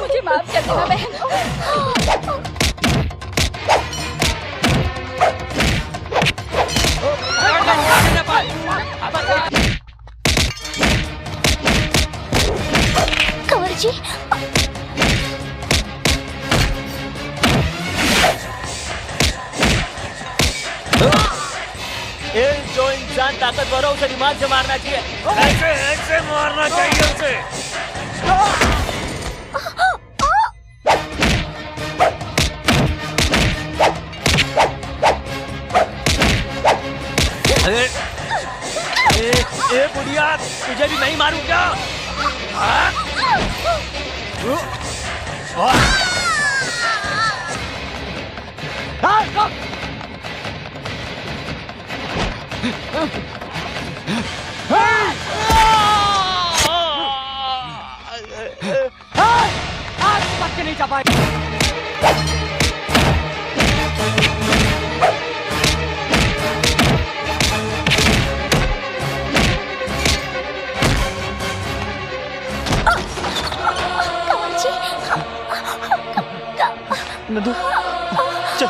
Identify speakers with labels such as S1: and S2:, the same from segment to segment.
S1: मुझे माफ कर देना बहन। कंवर जी,
S2: जो इंसान ताकतवर हो उसे दिमाग से मारना चाहिए।
S3: ऐसे ऐसे मारना चाहिए उसे।
S2: ए बुढ़िया, तुझे भी नहीं मारूं क्या?
S3: आज पक्के नहीं जा पाएंगे।
S1: कंवर जी,
S2: नंदू, चल।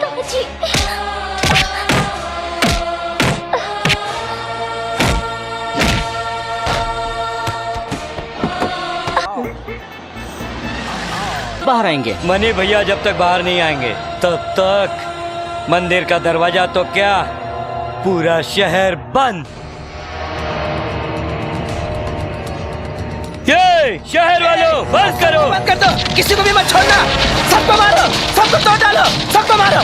S1: कंवर जी।
S2: बाहर आएंगे।
S3: मनी भैया जब तक बाहर नहीं आएंगे तब तक मंदिर का दरवाजा तो क्या, पूरा शहर बंद। ये शहर वालों बंद करो,
S4: बंद कर दो, किसी को भी मत छोड़ना। सबको मारो, सबको तोड़ डालो, सबको मारो।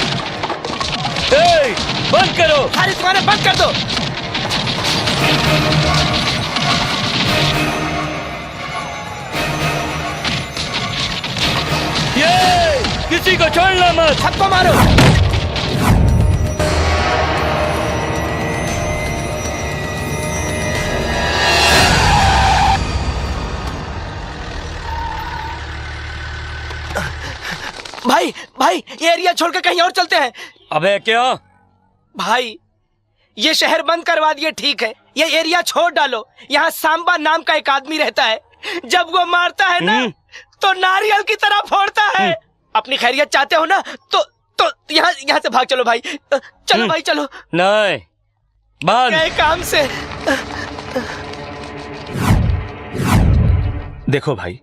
S3: ए, बंद करो,
S4: सारी दुकानें बंद कर दो।
S3: ये किसी को छोड़ना मत।
S4: सबको मारो। भाई भाई, ये एरिया छोड़कर कहीं और चलते हैं।
S3: अबे क्या?
S4: भाई ये शहर बंद करवा दिए, ठीक है, ये एरिया छोड़ डालो। यहाँ सांबा नाम का एक आदमी रहता है, जब वो मारता है ना तो नारियल की तरह फोड़ता है। अपनी खैरियत चाहते हो ना तो यहाँ से भाग चलो भाई। चलो भाई चलो।
S3: नहीं, बंद।
S4: गए काम से।
S5: देखो भाई,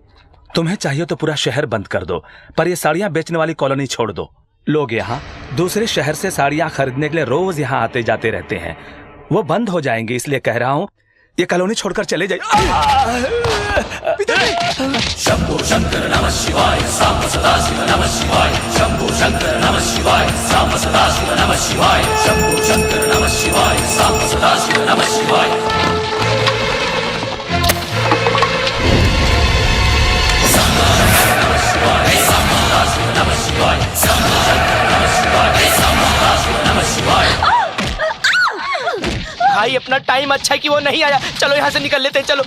S5: तुम्हें चाहिए तो पूरा शहर बंद कर दो, पर ये साड़ियां बेचने वाली कॉलोनी छोड़ दो। लोग यहाँ दूसरे शहर से साड़ियां खरीदने के लिए रोज यहाँ आते जाते रहते हैं। वो बंद हो जाएंगे, इसलिए कह रहा हूँ ये कॉलोनी छोड़कर चले जाइए।
S6: शंभो शंकर नमः शिवाय, सांब सदा शिव नमः शिवाय। शंभो शंकर नमः शिवाय, सांब सदा शिव नमः शिवाय। शंभो शंकर नमः शिवाय, सांब सदा शिव नमः शिवाय।
S4: भाई अपना टाइम अच्छा है कि वो नहीं आया। चलो यहाँ से निकल लेते हैं, चलो।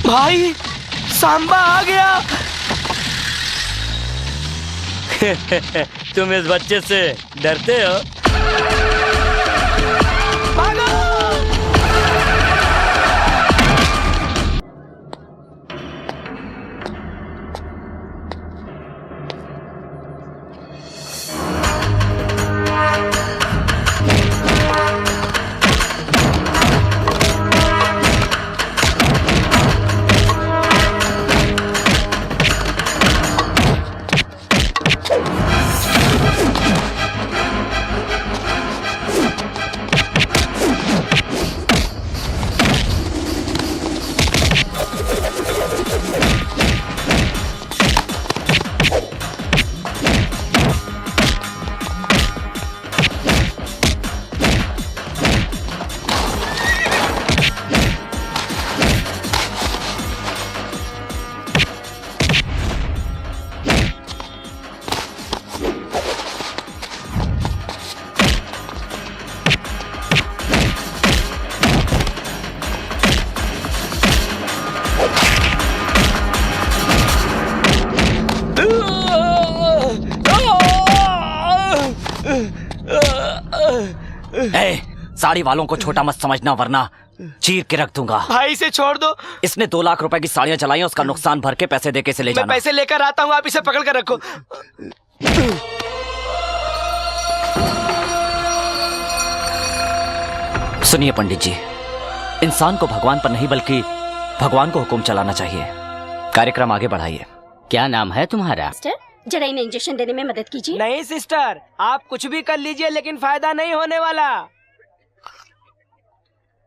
S4: भाई सांबा आ गया।
S3: तुम इस बच्चे से डरते हो?
S4: भागो।
S7: साड़ी वालों को छोटा मत समझना, वरना चीर के रख दूंगा।
S4: भाई इसे छोड़ दो।
S7: इसने 2 लाख रुपए की साड़ियां चलाई हैं, उसका नुकसान भर के पैसे दे के इसे ले
S4: मैं
S7: जाना।
S4: पैसे लेकर आता हूँ, आप इसे पकड़ कर रखो।
S7: सुनिए पंडित जी, इंसान को भगवान पर नहीं बल्कि भगवान को हुक्म चलाना चाहिए। कार्यक्रम आगे बढ़ाइए।
S8: क्या नाम है तुम्हारा?
S1: सिस्टर, जरा इन्हें इंजेक्शन देने में मदद कीजिए।
S4: नहीं सिस्टर, आप कुछ भी कर लीजिए लेकिन फायदा नहीं होने वाला।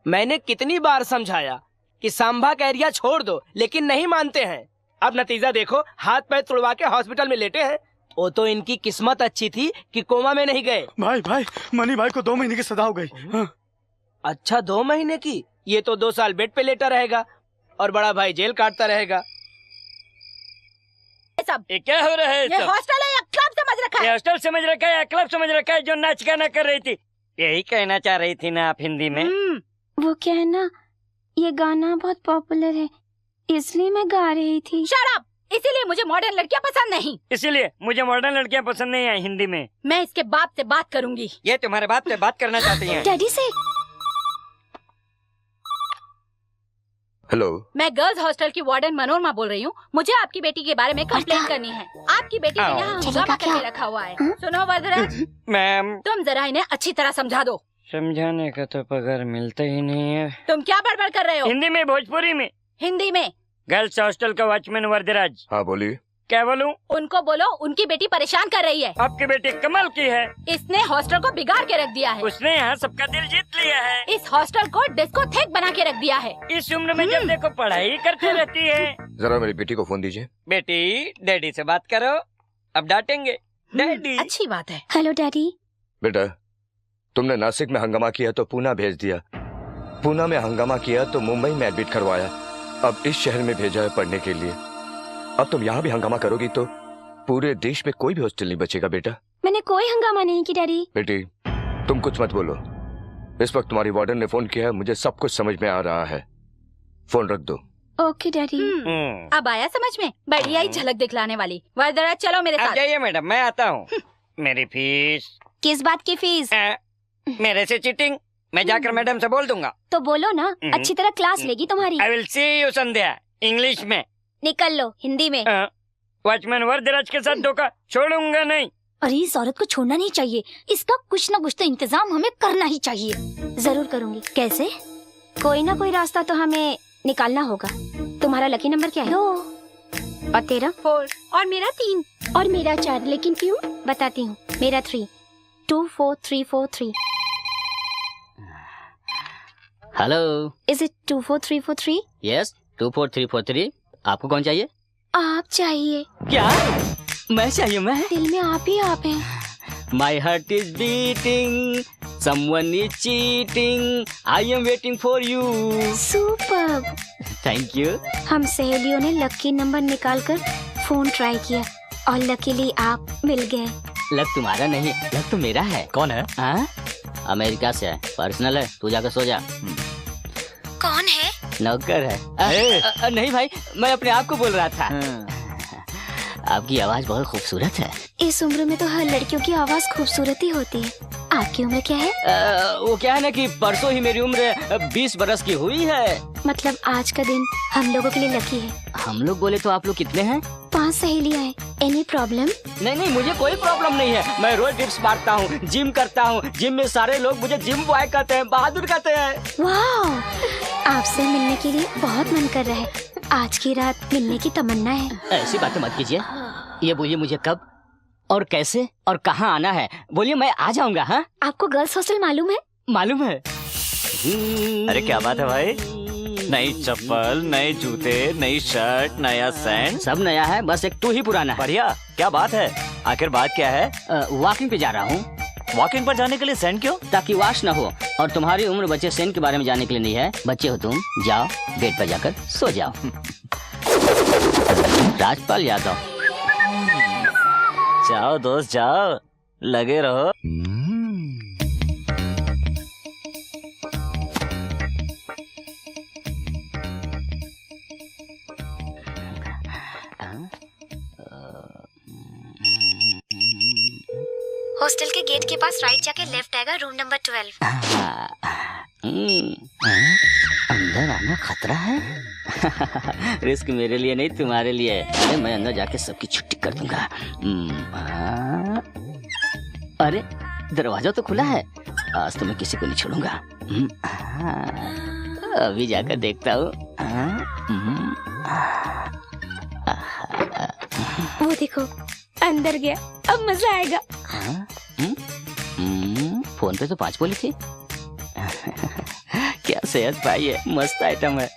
S4: मैंने कितनी बार समझाया कि सांभा का एरिया छोड़ दो, लेकिन नहीं मानते हैं। अब नतीजा देखो, हाथ पैर तुड़वा के हॉस्पिटल में लेटे हैं। वो तो इनकी किस्मत अच्छी थी कि कोमा में नहीं गए।
S9: भाई मनी भाई को 2 महीने की सजा हो गई। हाँ।
S4: अच्छा, 2 महीने की? ये तो 2 साल बेड पे लेटा रहेगा और बड़ा भाई जेल काटता रहेगा।
S1: सब
S3: ये क्या हो रहा है?
S1: ये हॉस्टल है या क्लब समझ रखा
S3: ये
S1: है?
S3: हॉस्टल समझ रखा है या क्लब समझ रखा है जो नाच गाना कर रही थी? यही कहना चाह रही थी ना आप हिंदी में?
S1: वो क्या है ना, ये गाना बहुत पॉपुलर है इसलिए मैं गा रही थी। Shut up! इसीलिए मुझे मॉडर्न लड़कियां पसंद नहीं।
S3: इसीलिए मुझे मॉडर्न लड़कियां पसंद नहीं है हिंदी में।
S1: मैं इसके बाप से बात करूंगी।
S3: ये तुम्हारे बाप से बात करना चाहती हैं?
S1: डैडी से।
S10: हेलो,
S1: मैं गर्ल्स हॉस्टल की वार्डन मनोरमा बोल रही हूँ। मुझे आपकी बेटी के बारे में कंप्लेन करनी है। आपकी बेटी ने यहाँ हंगामा करके रखा हुआ है। सुनो वरदराज,
S3: मैम,
S1: तुम जरा इन्हें अच्छी तरह समझा दो।
S3: समझाने का तो पगार मिलता ही नहीं है।
S1: तुम क्या बड़बड़ कर रहे हो?
S3: हिंदी में, भोजपुरी में?
S1: हिंदी में।
S3: गर्ल्स हॉस्टल का वॉचमैन वरदराज।
S10: हाँ बोलिए।
S3: क्या बोलूं?
S1: उनको बोलो उनकी बेटी परेशान कर रही है।
S3: आपकी बेटी कमाल की है।
S1: इसने हॉस्टल को बिगाड़ के रख दिया है।
S3: उसने यहाँ सबका दिल जीत लिया है।
S1: इस हॉस्टल को डिस्कोथेक बना के रख दिया है।
S3: इस उम्र में जब देखो पढ़ाई करती रहती है।
S10: जरा मेरी बेटी को फोन दीजिए।
S3: बेटी, डैडी से बात करो, अब डांटेंगे। डैडी।
S1: अच्छी बात है। Hello daddy.
S10: बेटा, तुमने नासिक में हंगामा किया तो पूना भेज दिया, पूना में हंगामा किया तो मुंबई में एडमिट करवाया, अब इस शहर में भेजा है पढ़ने के लिए। अब तुम यहाँ भी हंगामा करोगी तो पूरे देश में कोई भी हॉस्टल नहीं बचेगा। बेटा,
S1: मैंने कोई हंगामा नहीं की डैडी।
S10: बेटी, तुम कुछ मत बोलो। इस वक्त तुम्हारी वार्डन ने फोन किया है, मुझे सब कुछ समझ में आ रहा है। फोन रख दो।
S1: Okay daddy. अब आया समझ में? बढ़िया ही झलक दिखलाने वाली। वरदराज चलो मेरे साथ।
S3: जाइए मैडम, मैं आता हूँ। मेरी फीस?
S1: किस बात की फीस?
S3: मेरे से चीटिंग? मैं जाकर मैडम से बोल दूंगा।
S1: तो बोलो ना, अच्छी तरह क्लास लेगी तुम्हारी।
S3: I will see you Sandhya, English में।
S1: निकल लो हिंदी में।
S3: वॉचमैन वरदराज के साथ धोखा छोड़ूंगा नहीं।
S1: अरे इस औरत को छोड़ना नहीं चाहिए, इसका कुछ न कुछ तो इंतजाम हमें करना ही चाहिए। जरूर करूंगी। कैसे? कोई ना कोई रास्ता तो हमें निकालना होगा। तुम्हारा लकी नंबर क्या है? 2। और तेरा? 4। और मेरा 3। और मेरा 4। लेकिन क्यों? बताती हूँ। मेरा 3। 24343।
S8: Hello,
S1: is it 24343?
S8: यस 24343। आपको कौन चाहिए?
S1: आप चाहिए।
S8: क्या? मैं चाहिए? मैं?
S1: दिल में आप ही आप हैं।
S8: My heart is beating, someone is cheating, I am waiting for you.
S1: Super.
S8: Thank you.
S1: हम सहेलियों ने लकी नंबर निकालकर फोन ट्राई किया और लकीली आप मिल गए।
S8: लक तुम्हारा नहीं, लक तो मेरा है।
S7: कौन है?
S8: हाँ? अमेरिका से है, पर्सनल है, तू जाकर सो जा।
S1: कौन है?
S8: नौकर है। नहीं भाई, मैं अपने आप को बोल रहा था। आपकी आवाज बहुत खूबसूरत है।
S1: इस उम्र में तो हर लड़कियों की आवाज खूबसूरत ही होती है। आपकी उम्र क्या है?
S8: वो क्या है ना कि परसों ही मेरी उम्र 20 बरस की हुई है।
S1: मतलब आज का दिन हम लोगों के लिए लकी है।
S8: हम लोग बोले तो आप लोग कितने हैं?
S1: 5 सहेलियां हैं। Any problem?
S8: नहीं, मुझे कोई प्रॉब्लम नहीं है। मैं रोज डिप्स मारता हूँ, जिम करता हूँ। जिम में सारे लोग मुझे जिम बॉय कहते हैं, बहादुर कहते हैं।
S1: वाह, आपसे मिलने के लिए बहुत मन कर रहा है। आज की रात मिलने की तमन्ना है।
S8: ऐसी बातें मत कीजिए। ये बोलिए मुझे कब और कैसे और कहाँ आना है? बोलिए, मैं आ जाऊंगा। हाँ?
S1: आपको गर्ल्स हॉस्टल मालूम है?
S8: मालूम है।
S7: अरे क्या बात है भाई, नई चप्पल, नए जूते, नई शर्ट, नया सैंड,
S8: सब नया है, बस एक तू ही पुराना है।
S7: बढ़िया। क्या बात है? आखिर बात क्या है?
S8: वॉकिंग पे जा रहा हूँ।
S7: वॉकिंग पर जाने के लिए सैंड क्यों?
S8: ताकि वॉश न हो। और तुम्हारी उम्र बच्चे सैंड के बारे में जानने के लिए नहीं है। बच्चे हो तुम, जाओ बेड पर जाकर सो जाओ। राजपाल यादव।
S7: जाओ दोस्त जाओ, लगे रहो।
S1: हॉस्टल के गेट के पास राइट जाके लेफ्ट आएगा, रूम नंबर 12।
S8: अंदर आना खतरा है। रिस्क मेरे लिए नहीं तुम्हारे लिए। अरे मैं अंदर जाके सबकी छुट्टी कर दूंगा। अरे दरवाजा तो खुला है। आज तो मैं किसी को नहीं छोड़ूंगा। अभी जाकर देखता हूँ।
S1: वो देखो अंदर गया, अब मजा आएगा।
S8: फोन पे तो 5 बोली थी। क्या सेहत भाई है, मस्त आइटम है।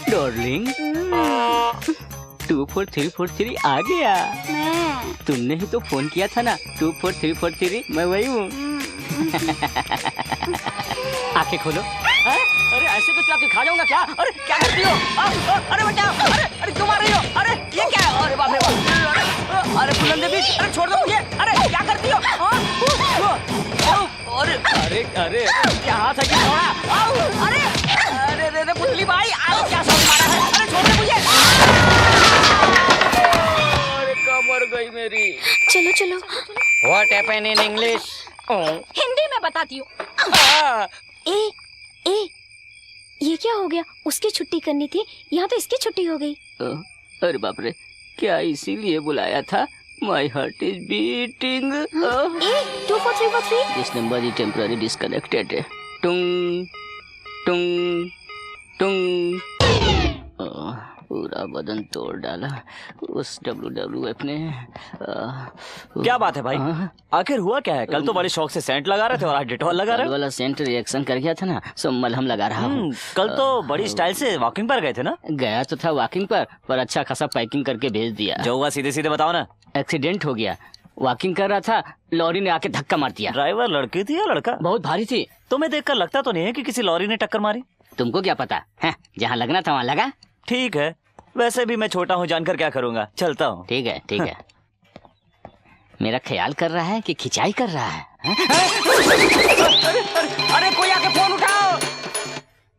S8: डार्लिंग 24343 आ गया। तुमने ही तो फोन किया था ना 24343, मैं वही हूँ। आंखें खोलो। अरे ऐसे कुछ आके खा जाऊंगा क्या? अरे क्या करती हो? अरे बचाओ! अरे क्यों मार रही हो? अरे ये क्या है? अरे बाप रे बाप! अरे फुलन देवी, अरे छोड़ दो मुझे! अरे क्या करती हो? अरे अरे अरे क्या हाथ है कि छोड़ा? अरे अरे अरे पुतली भाई, क्या शॉट मारा है? अरे छोड़ दे मुझे! अरे कमर गई मेरी।
S1: चलो चलो।
S3: What happened in English?
S1: Hindi में बताती हूँ। ए ए ये क्या हो गया? उसकी छुट्टी करनी थी, यहाँ तो इसकी छुट्टी हो गई।
S8: अरे बाप रे, क्या इसीलिए बुलाया था? My heart is beating.
S1: 24343।
S8: This number is temporarily disconnected. टुंग टुंग टुंग। पूरा बदन तोड़ डाला उस WWF ने।
S7: क्या बात है भाई? आखिर हुआ क्या है? कल तो बड़े शौक से सेंट लगा रहे थे और आज डिटॉल लगा रहे हो।
S8: वाला सेंट रिएक्शन कर गया था ना, सो मलहम लगा रहा हूँ।
S7: कल तो बड़ी स्टाइल से वॉकिंग पर गए थे ना?
S8: गया तो था वॉकिंग पर अच्छा खासा पैकिंग करके भेज दिया।
S7: जो हुआ सीधे सीधे बताओ ना।
S8: एक्सीडेंट हो गया। वॉकिंग कर रहा था, लॉरी ने आके धक्का मार दिया।
S7: ड्राइवर लड़की थी या लड़का?
S8: बहुत भारी थी।
S7: तुम्हें देखकर लगता तो नहीं है कि किसी लॉरी ने टक्कर मारी।
S8: तुमको क्या पता है? जहाँ लगना था वहाँ लगा।
S7: ठीक है, वैसे भी मैं छोटा हूँ, जानकर क्या करूँगा। चलता हूँ।
S8: ठीक है ठीक है। मेरा ख्याल कर रहा है कि खिंचाई कर रहा है। अरे कोई आके फोन उठाओ।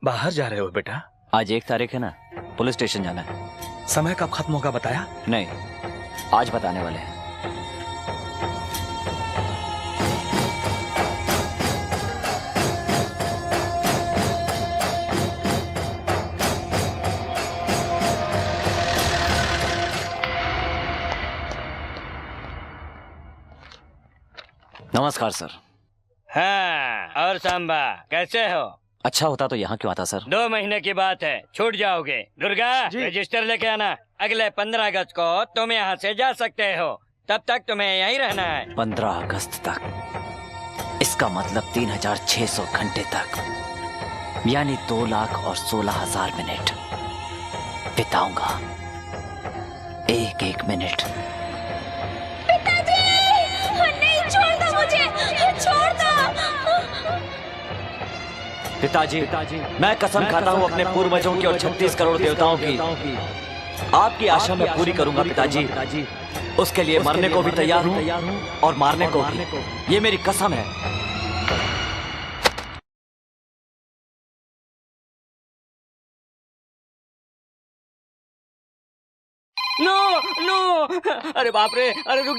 S5: बाहर जा रहे हो बेटा?
S7: आज 1 तारीख है ना, पुलिस स्टेशन जाना है।
S5: समय कब खत्म होगा बताया?
S7: नहीं, आज बताने वाले हैं। नमस्कार सर।
S3: हाँ, और सांबा कैसे हो?
S7: अच्छा होता तो यहाँ क्यों आता सर?
S3: 2 महीने की बात है, छूट जाओगे। दुर्गा रजिस्टर लेके आना। अगले 15 अगस्त को तुम यहाँ से जा सकते हो, तब तक तुम्हें यहीं रहना है।
S7: 15 अगस्त तक? इसका मतलब 3600 घंटे तक, यानी 2,16,000 मिनट बिताऊंगा। एक मिनट। पिताजी, मैं कसम खाता हूँ अपने पूर्वजों की और 36 करोड़ देवताओं की, आपकी आशा मैं पूरी करूंगा पिताजी। उसके लिए मरने को भी तैयार हूँ और मारने को भी, ये मेरी कसम है।
S8: नो नो, अरे बाप रे, अरे रुक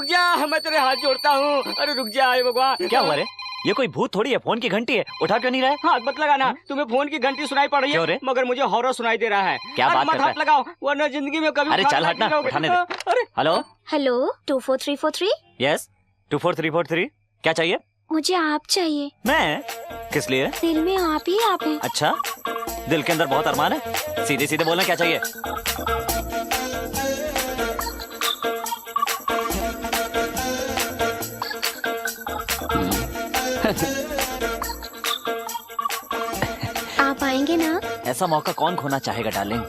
S8: जा, मैं तेरे हाथ जोड़ता हूँ। अरे रुक जा, हे भगवान।
S7: क्या हुआ रे? ये कोई भूत थोड़ी है, फोन की घंटी है, उठा क्यों नहीं रहा है?
S8: हाथ मत लगाना, तुम्हें फोन की घंटी सुनाई पड़ रही है, मगर मुझे हॉरर सुनाई दे रहा है।
S7: क्या बात
S8: मत हाथ लगाओ, वरना जिंदगी में कभी।
S7: अरे चल हटना, उठाने दे।
S8: अरे
S7: हेलो
S1: हेलो 24343।
S7: यस 24343, क्या चाहिए?
S1: मुझे आप चाहिए।
S7: मैं? किस लिए?
S1: दिल में आप ही आप हैं।
S7: अच्छा, दिल के अंदर बहुत अरमान है? सीधे सीधे बोलना, क्या चाहिए?
S1: आप आएंगे ना?
S7: ऐसा मौका कौन खोना चाहेगा डार्लिंग,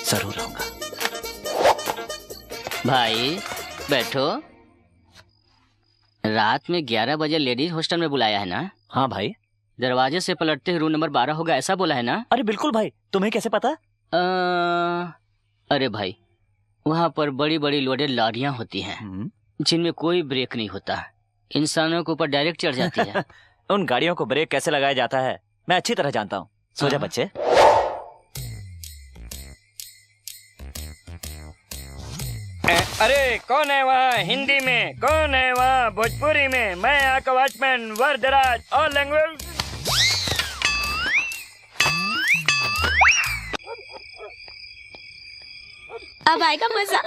S7: जरूर आऊंगा।
S8: भाई बैठो। रात में 11 बजे लेडीज हॉस्टल में बुलाया है ना?
S7: हाँ भाई।
S8: दरवाजे से पलटते हुए रूम नंबर 12 होगा, ऐसा बोला है ना?
S7: अरे बिल्कुल भाई, तुम्हें कैसे पता?
S8: अरे भाई, वहाँ पर बड़ी बड़ी लोडेड लॉरियां होती हैं जिनमें कोई ब्रेक नहीं होता, इंसानों के ऊपर डायरेक्ट चढ़ जाती है।
S7: उन गाड़ियों को ब्रेक कैसे लगाया जाता है मैं अच्छी तरह जानता हूँ। सो जा बच्चे।
S3: अरे कौन है वहाँ हिंदी में, कौन है वहाँ भोजपुरी में? मैं यहाँ का वॉचमैन वरदराज, ऑल लैंग्वेज।
S1: अब आएगा मजा।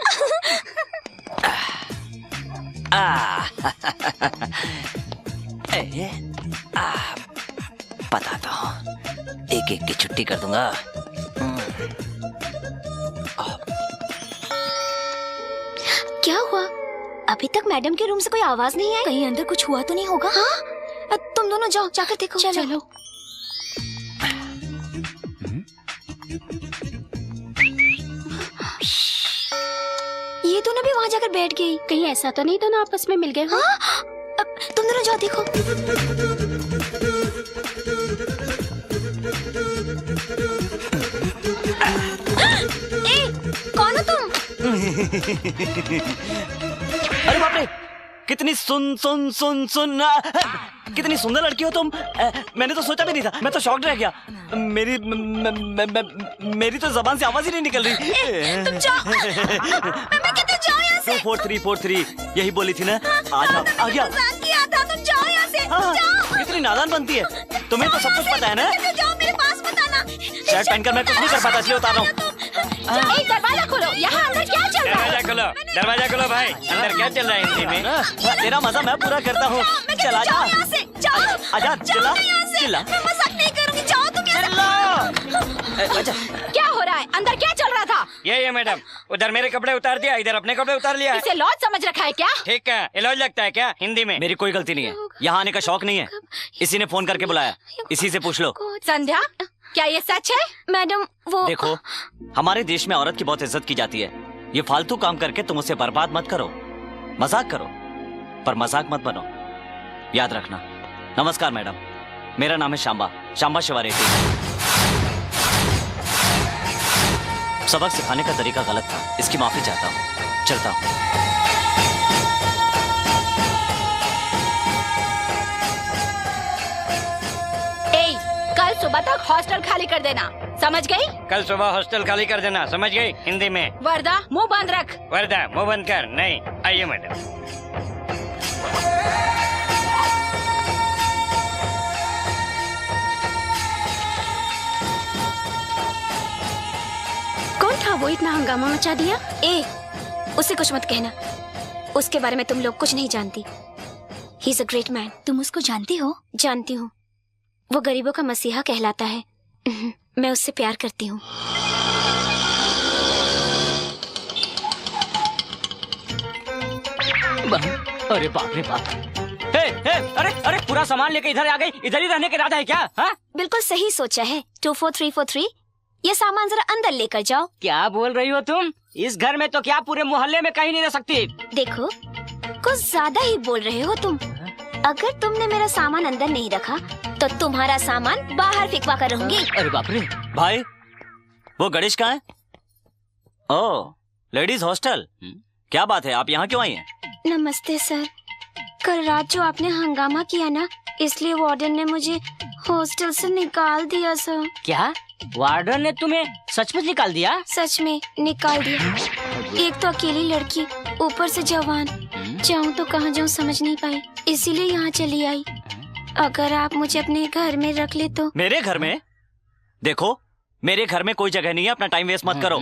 S8: बताता हूँ, एक एक की छुट्टी कर दूंगा।
S1: क्या हुआ? अभी तक मैडम के रूम से कोई आवाज नहीं आई। कहीं अंदर कुछ हुआ तो नहीं होगा? हाँ, तुम दोनों जाओ, जाकर देखो। चलो। ये दोनों भी वहाँ जाकर बैठ गई। कहीं ऐसा तो नहीं दोनों आपस में मिल गए? हाँ, तुम दोनों जाओ देखो। ए, कौन हो तुम?
S8: अरे बाप रे, कितनी कितनी सुंदर लड़की हो तुम। मैंने तो सोचा भी नहीं था, मैं तो शॉक्ड रह गया। मेरी तो जबान से आवाज ही नहीं निकल रही।
S1: तुम जाओ। मैं कहती हूँ जाओ यहाँ से।
S8: 4343 यही बोली थी ना? आ जाओ। आ गया।
S1: मजाक किया था, तुम जाओ यहाँ से। जाओ।
S8: कितनी नादान बनती है। तुम्हें तो सब कुछ पता है ना?
S1: जाओ, मेरे पास मत आना।
S8: शर्ट पहनकर मैं कुछ नहीं कर पाता, इसलिए उतार रहा हूँ।
S1: दरवाजा खोलो, यहाँ अंदर क्या चल रहा है?
S3: दरवाजा खोलो, दरवाजा खोलो भाई, अंदर क्या चल रहा है हिंदी में?
S8: तेरा मजा मैं पूरा करता हूँ। चला जा, आजा, चिल्ला, चिल्ला।
S1: मैं मजाक नहीं करूँगी, जाओ तुम यहाँ से। क्या हो रहा है? अंदर क्या चल रहा था?
S3: ये है मैडम, उधर मेरे कपड़े उतार दिया, इधर अपने कपड़े उतार लिया।
S1: इसे लॉज समझ रखा है क्या?
S3: ठीक है, ये लॉज लगता है क्या हिंदी में?
S8: मेरी कोई गलती नहीं है, यहाँ आने का शौक नहीं है। इसी ने फोन करके बुलाया, इसी से पूछ लो।
S1: संध्या, क्या ये सच है? मैडम वो
S8: देखो, हमारे देश में औरत की बहुत इज्जत की जाती है। ये फालतू काम करके तुम उसे बर्बाद मत करो। मजाक करो, पर मजाक मत बनो, याद रखना। नमस्कार मैडम, मेरा नाम है शांबा शिवा रेड्डी। सबक सिखाने का तरीका गलत था, इसकी माफी चाहता हूँ। चलता हूँ।
S1: कल सुबह तक हॉस्टल खाली कर देना, समझ गई?
S3: कल सुबह हॉस्टल खाली कर देना, समझ गई हिंदी में?
S1: वर्दा, मुंह बंद रख।
S3: वर्दा, मुंह बंद कर। नहीं, आइए मैडम।
S1: कौन था वो इतना हंगामा मचा दिया? उसे कुछ मत कहना, उसके बारे में तुम लोग कुछ नहीं जानती। He is a great man. तुम उसको जानती हो? जानती हूँ, वो गरीबों का मसीहा कहलाता है। मैं उससे प्यार करती हूँ।
S8: अरे बाप रे बाप। अरे पूरा सामान लेके इधर आ गई। इधर ही रहने का इरादा है क्या? हाँ?
S1: बिल्कुल सही सोचा है। 24343, ये सामान जरा अंदर लेकर जाओ।
S8: क्या बोल रही हो तुम? इस घर में तो क्या, पूरे मोहल्ले में कहीं नहीं रह सकती।
S1: देखो, कुछ ज्यादा ही बोल रहे हो तुम। अगर तुमने मेरा सामान अंदर नहीं रखा तो तुम्हारा सामान बाहर फेंकवा कर रहूंगी।
S8: अरे बाप रे। भाई, वो गणेश कहाँ है? ओह, लेडीज हॉस्टल। क्या बात है, आप यहाँ क्यों आई हैं?
S1: नमस्ते सर, कल रात जो आपने हंगामा किया ना, इसलिए वार्डन ने मुझे हॉस्टल से निकाल दिया सर।
S8: क्या? वार्डन ने तुम्हें सचमुच निकाल दिया?
S1: सच में निकाल दिया। एक तो अकेली लड़की, ऊपर से जवान, जाऊँ तो कहाँ जाऊँ समझ नहीं पाई, इसीलिए यहाँ चली आई। अगर आप मुझे अपने घर में रख ले तो।
S8: मेरे घर में? देखो, मेरे घर में कोई जगह नहीं है, अपना टाइम वेस्ट मत करो,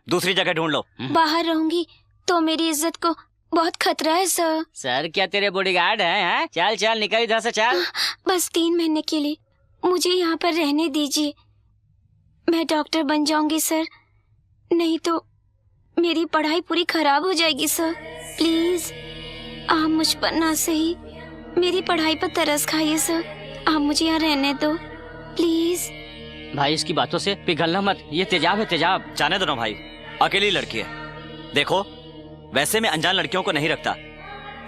S8: दूसरी जगह ढूंढ लो।
S1: बाहर रहूंगी तो मेरी इज्जत को बहुत खतरा है सर।
S8: सर क्या तेरे बॉडीगार्ड हैं? चल चल निकल इधर से, चल।
S1: बस 3 महीने के लिए मुझे यहाँ पर रहने दीजिए। मैं डॉक्टर बन जाऊंगी सर, नहीं तो मेरी पढ़ाई पूरी खराब हो जाएगी सर। प्लीज आप मुझ पर ना सही मेरी पढ़ाई पर तरस खाइए सर। आप मुझे यहाँ रहने दो प्लीज।
S8: भाई इसकी बातों से पिघलना मत, ये तेजाब है, तेजाब। जाने दो ना भाई, अकेली लड़की है। देखो, वैसे मैं अनजान लड़कियों को नहीं रखता,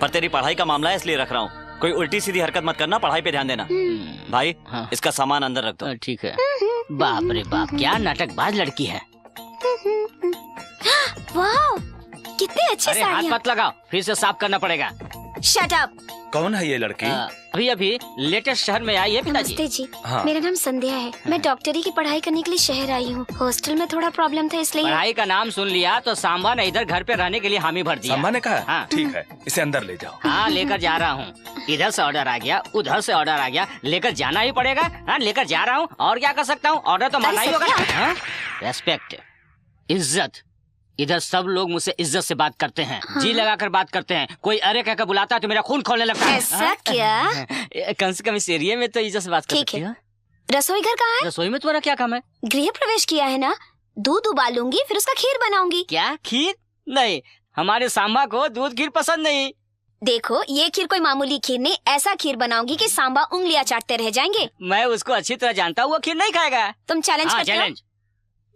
S8: पर तेरी पढ़ाई का मामला है इसलिए रख रहा हूँ। कोई उल्टी सीधी हरकत मत करना, पढ़ाई पे ध्यान देना। भाई हाँ। इसका सामान अंदर रख दो। ठीक है। बाप रे बाप, क्या नाटकबाज लड़की है।
S1: वाह, कितने अच्छे
S8: साड़ियाँ। हाथ मत लगाओ, फिर से साफ करना पड़ेगा।
S1: Shut up.
S5: कौन है ये लड़की?
S8: अभी अभी लेटेस्ट शहर में आई है पिताजी।
S1: नमस्ते जी।
S5: हाँ।
S1: मेरा नाम संध्या है। मैं डॉक्टरी की पढ़ाई करने के लिए शहर आई हूँ। हॉस्टल में थोड़ा प्रॉब्लम था इसलिए।
S8: पढ़ाई का नाम सुन लिया तो सांबा ने इधर घर पे रहने के लिए हामी भर दिया।
S5: सम्मा ने कहा?
S8: हाँ।
S5: ठीक है, इसे अंदर ले जाओ।
S8: हाँ, लेकर जा रहा हूँ। इधर से ऑर्डर आ गया, उधर से ऑर्डर आ गया, लेकर जाना ही पड़ेगा। हाँ, लेकर जा रहा हूँ, और क्या कर सकता हूँ? ऑर्डर तो मानना ही होगा। रेस्पेक्ट, इज्जत। इधर सब लोग मुझसे इज्जत से बात करते हैं।
S1: हाँ।
S8: जी लगाकर बात करते हैं। कोई अरे कहकर बुलाता है तो मेरा खून खोलने लगता है।
S1: ऐसा क्या?
S8: कम से कम इस एरिया में तो इज्जत से बात कर
S1: ठीक
S8: सकती
S1: है।
S8: हो।
S1: रसोई घर कहाँ है?
S8: रसोई में तुम्हारा क्या काम है?
S1: गृह प्रवेश किया है ना, दूध उबालूंगी फिर उसका खीर बनाऊंगी।
S8: क्या खीर? नहीं, हमारे सांबा को दूध खीर पसंद नहीं।
S1: देखो, ये खीर कोई मामूली खीर नहीं, ऐसा खीर बनाऊंगी कि सांबा उंगलियां चाटते रह जाएंगे।
S8: मैं उसको अच्छी तरह जानता हूँ, वो खीर नहीं खाएगा।
S1: तुम चैलेंज
S8: हाँ,
S1: करते हो?
S8: चैलेंज।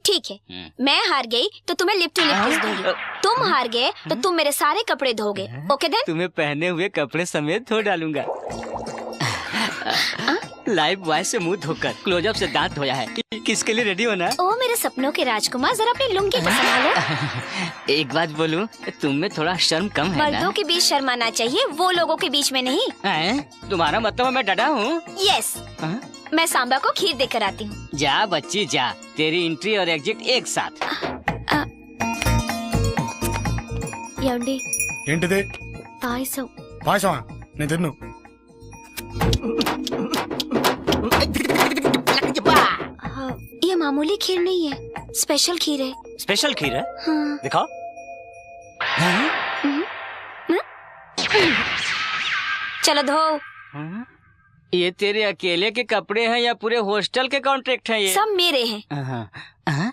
S1: ठीक है, मैं हार गई तो तुम्हें लिप टू लिप किस दूंगी। तुम हार गए तो तुम मेरे सारे कपड़े धोगे। Okay then?
S8: तुम्हें पहने हुए कपड़े समेत धो डालूंगा। लाइव बॉय से मुंह धोकर क्लोजअप से दांत धोया है। किसके लिए रेडी होना?
S1: ओ मेरे सपनों के राजकुमार, जरा अपनी लुंगी को संभालो।
S8: एक बात बोलूं, तुम में थोड़ा शर्म कम है ना?
S1: मर्दों के बीच शर्म आना चाहिए, वो लोगों के बीच में नहीं।
S8: तुम्हारा मतलब मैं डरा हूँ?
S1: यस, मैं सांबा को खीर देकर आती हूँ।
S8: जा बच्ची जा, तेरी एंट्री और एग्जिट एक साथ।
S1: యండి
S9: ఏంటిది?
S1: పాయసం.
S9: పాయసమా? నేను తిన్ను.
S1: ये मामूली खीर नहीं है, स्पेशल खीर है।
S7: स्पेशल खीर है?
S1: हाँ।
S7: दिखाओ।
S1: चलो धो।
S8: ये तेरे अकेले के कपड़े हैं या पूरे हॉस्टल के कॉन्ट्रैक्ट हैं ये?
S1: सब मेरे हैं।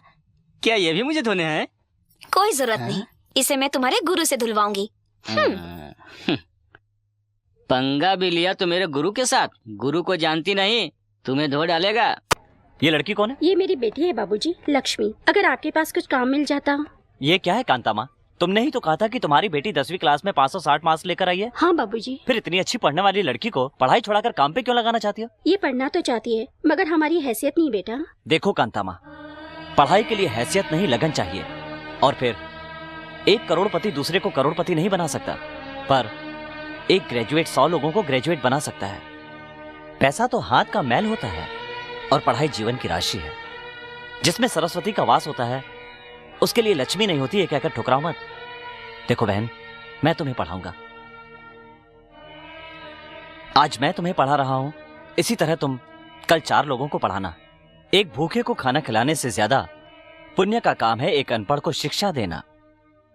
S8: क्या ये भी मुझे धोने हैं?
S1: कोई जरूरत नहीं, इसे मैं तुम्हारे गुरु से धुलवाऊंगी।
S8: पंगा भी लिया तो मेरे गुरु के साथ। गुरु को जानती नहीं, तुम्हें धो डालेगा।
S7: ये लड़की कौन है?
S11: ये मेरी बेटी है बाबूजी, लक्ष्मी। अगर आपके पास कुछ काम मिल जाता।
S7: ये क्या है कांता माँ? तुमने ही तो कहा था कि तुम्हारी बेटी 10वीं क्लास में 560 मार्क्स लेकर आई है।
S11: हाँ बाबूजी।
S7: फिर इतनी अच्छी पढ़ने वाली लड़की को पढ़ाई छोड़ाकर काम पे क्यों लगाना चाहती हो?
S11: ये पढ़ना तो चाहती है, मगर हमारी हैसियत नहीं बेटा।
S7: देखो कांता माँ, पढ़ाई के लिए हैसियत नहीं लगन चाहिए। और फिर एक करोड़पति दूसरे को करोड़पति नहीं बना सकता, पर एक ग्रेजुएट 100 लोगों को ग्रेजुएट बना सकता है। पैसा तो हाथ का मैल होता है और पढ़ाई जीवन की राशि है। जिसमें सरस्वती का वास होता है उसके लिए लक्ष्मी नहीं होती है कहकर ठुकराओ मत। देखो बहन, मैं तुम्हें पढ़ाऊंगा। आज मैं तुम्हें पढ़ा रहा हूं, इसी तरह तुम कल 4 लोगों को पढ़ाना। एक भूखे को खाना खिलाने से ज्यादा पुण्य का काम है एक अनपढ़ को शिक्षा देना।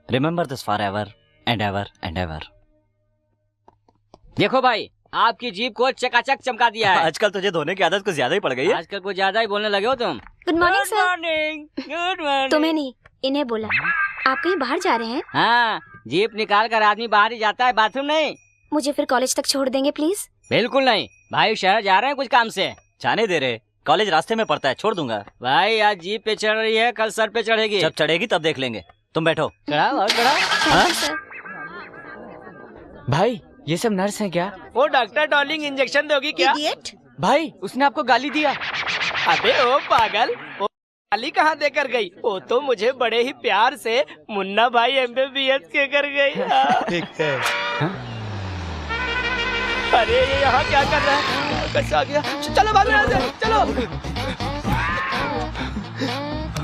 S7: Remember this for ever and ever and ever.
S8: देखो भाई, आपकी जीभ को चकाचक चमका दिया है।
S7: आजकल तुझे धोने की आदत कुछ ज्यादा ही पड़ गई है।
S8: आजकल कुछ ज्यादा ही बोलने लगे हो तुम।
S1: Good morning sir.
S8: Morning. Good morning.
S1: तुम्हें नहीं, इन्हें बोला। आप कहीं बाहर जा रहे हैं?
S8: हाँ, जीप निकाल कर आदमी बाहर ही जाता है, बाथरूम नहीं।
S1: मुझे फिर कॉलेज तक छोड़ देंगे प्लीज?
S8: बिल्कुल नहीं भाई, शहर जा रहे हैं कुछ काम से।
S7: जाने दे रहे, कॉलेज रास्ते में पड़ता है, छोड़ दूंगा।
S8: भाई आज जीप पे चढ़ रही है, कल सर पे चढ़ेगी।
S7: जब चढ़ेगी तब देख लेंगे। तुम बैठो।
S8: चढ़ाओ और चढ़ाओ।
S1: सर।
S8: भाई ये सब नर्स हैं क्या?
S4: वो डॉक्टर डॉर्लिंग इंजेक्शन दोगी क्या?
S8: भाई उसने आपको गाली दिया।
S4: अबे ओ पागल, वो गाली कहाँ देकर गई? वो तो मुझे बड़े ही प्यार से मुन्ना भाई MBBS के कर गई।
S9: ठीक है।
S4: अरे ये यहाँ क्या कर रहा है? कैसे आ गया? चलो भागो यहाँ से, चलो।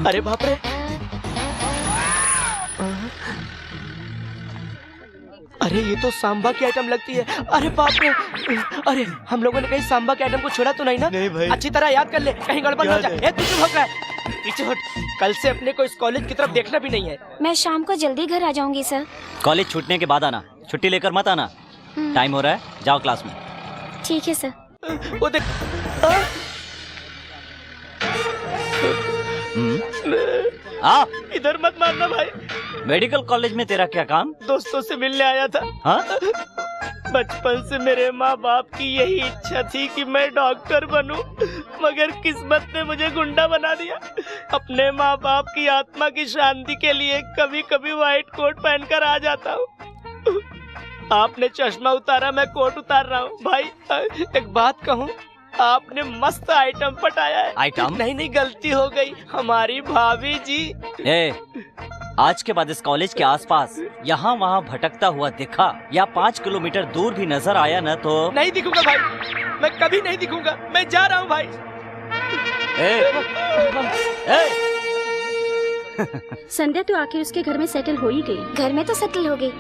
S4: अरे बाप रे, अरे ये तो सांबा की आइटम लगती है। अरे बाप रे, अरे हम लोगों ने कहीं सांबा के आइटम को छोड़ा तो नहीं ना?
S9: नहीं भाई।
S4: अच्छी तरह याद कर ले, कहीं गड़बड़ ना हो जाए। ए, तू चुप होकर पीछे हट। कल से अपने को इस कॉलेज की तरफ देखना भी नहीं है।
S1: मैं शाम को जल्दी घर आ जाऊंगी सर।
S7: कॉलेज छूटने के बाद आना, छुट्टी लेकर मत आना। टाइम हो रहा है, जाओ क्लास में।
S1: ठीक है सर।
S4: वो देख,
S7: आ,
S4: इधर मत मारना भाई।
S7: मेडिकल कॉलेज में तेरा क्या काम?
S4: दोस्तों से मिलने आया था।
S7: हाँ?
S4: बचपन से मेरे माँ बाप की यही इच्छा थी कि मैं डॉक्टर बनूं, मगर किस्मत ने मुझे गुंडा बना दिया। अपने माँ बाप की आत्मा की शांति के लिए कभी कभी व्हाइट कोट पहनकर आ जाता हूँ। आपने चश्मा उतारा, मैं कोट उतार रहा हूँ। भाई एक बात कहूँ, आपने मस्त आइटम पटाया है।
S7: आइटम?
S4: नहीं, गलती हो गई, हमारी भाभी जी।
S7: ए, आज के बाद इस कॉलेज के आसपास यहाँ वहाँ भटकता हुआ दिखा या 5 किलोमीटर दूर भी नजर आया न तो
S4: नहीं दिखूंगा भाई, मैं कभी नहीं दिखूंगा, मैं जा रहा हूँ भाई।
S11: संध्या तो आखिर उसके घर में सेटल हो ही गई।
S1: घर में तो सेटल हो गई,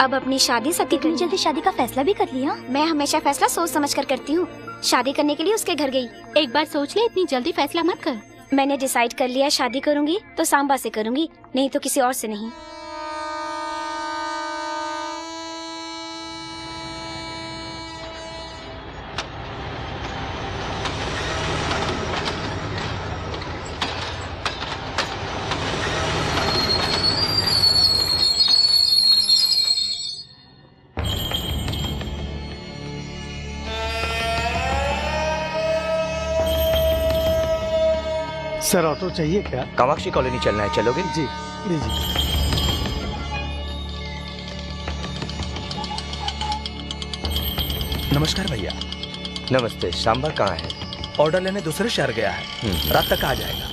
S1: अब अपनी शादी सती इतनी जल्दी शादी का फैसला भी कर लिया। मैं हमेशा फैसला सोच समझ कर करती हूँ। शादी करने के लिए उसके घर गई।
S11: एक बार सोच ले, इतनी जल्दी फैसला मत कर।
S1: मैंने डिसाइड कर लिया, शादी करूंगी तो सांबा से करूंगी, नहीं तो किसी और से नहीं।
S9: सर ऑटो चाहिए क्या?
S10: कामाक्षी कॉलोनी चलना है, चलोगे?
S9: जी लीजिए।
S5: नमस्कार भैया।
S10: नमस्ते। सांबा कहाँ है?
S5: ऑर्डर लेने दूसरे शहर गया है, रात तक आ जाएगा।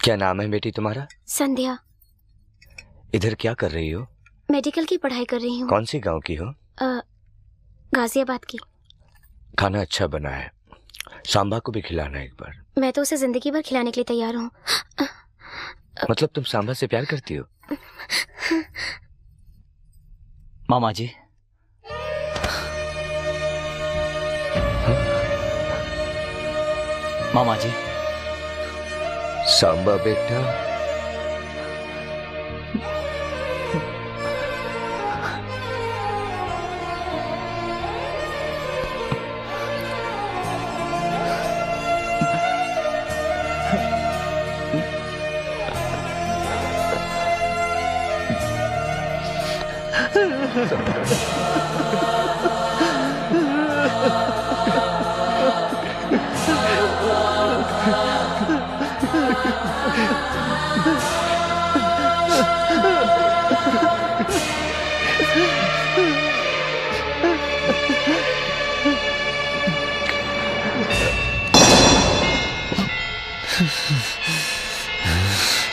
S10: क्या नाम है बेटी तुम्हारा?
S1: संध्या।
S10: इधर क्या कर रही हो?
S1: मेडिकल की पढ़ाई कर रही हूँ।
S10: कौन सी गांव की हो?
S1: गाजियाबाद की।
S10: खाना अच्छा बना है, सांबा को भी खिलाना एक बार।
S1: मैं तो उसे जिंदगी भर खिलाने के लिए तैयार हूँ।
S10: मतलब तुम सांबा से प्यार करती हो?
S7: मामा जी, मामा जी।
S10: सांबा बेटा,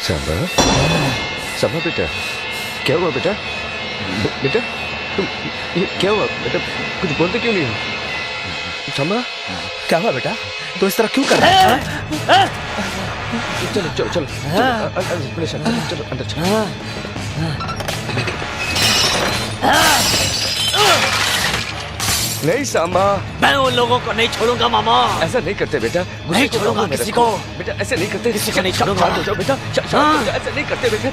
S10: सांबा, सांबा बेटा, क्या हुआ बेटा? बेटा तुम, ये क्या हुआ बेटा? कुछ बोलते क्यों नहीं हो? सांबा,
S5: क्या हुआ बेटा? तो इस तरह क्यों कर रहा है?
S10: चलो चलो चलो, चलो अंदर चलो। नहीं सांबा,
S8: मैं उन लोगों को नहीं छोड़ूंगा मामा।
S10: ऐसा नहीं करते बेटा,
S8: नहीं छोड़ूंगा किसी को।
S10: बेटा ऐसे नहीं करते,
S8: किसी को नहीं छोड़ूंगा।
S10: शांत हो जाओ बेटा, शांत हो जाओ, ऐसे नहीं करते बेटा।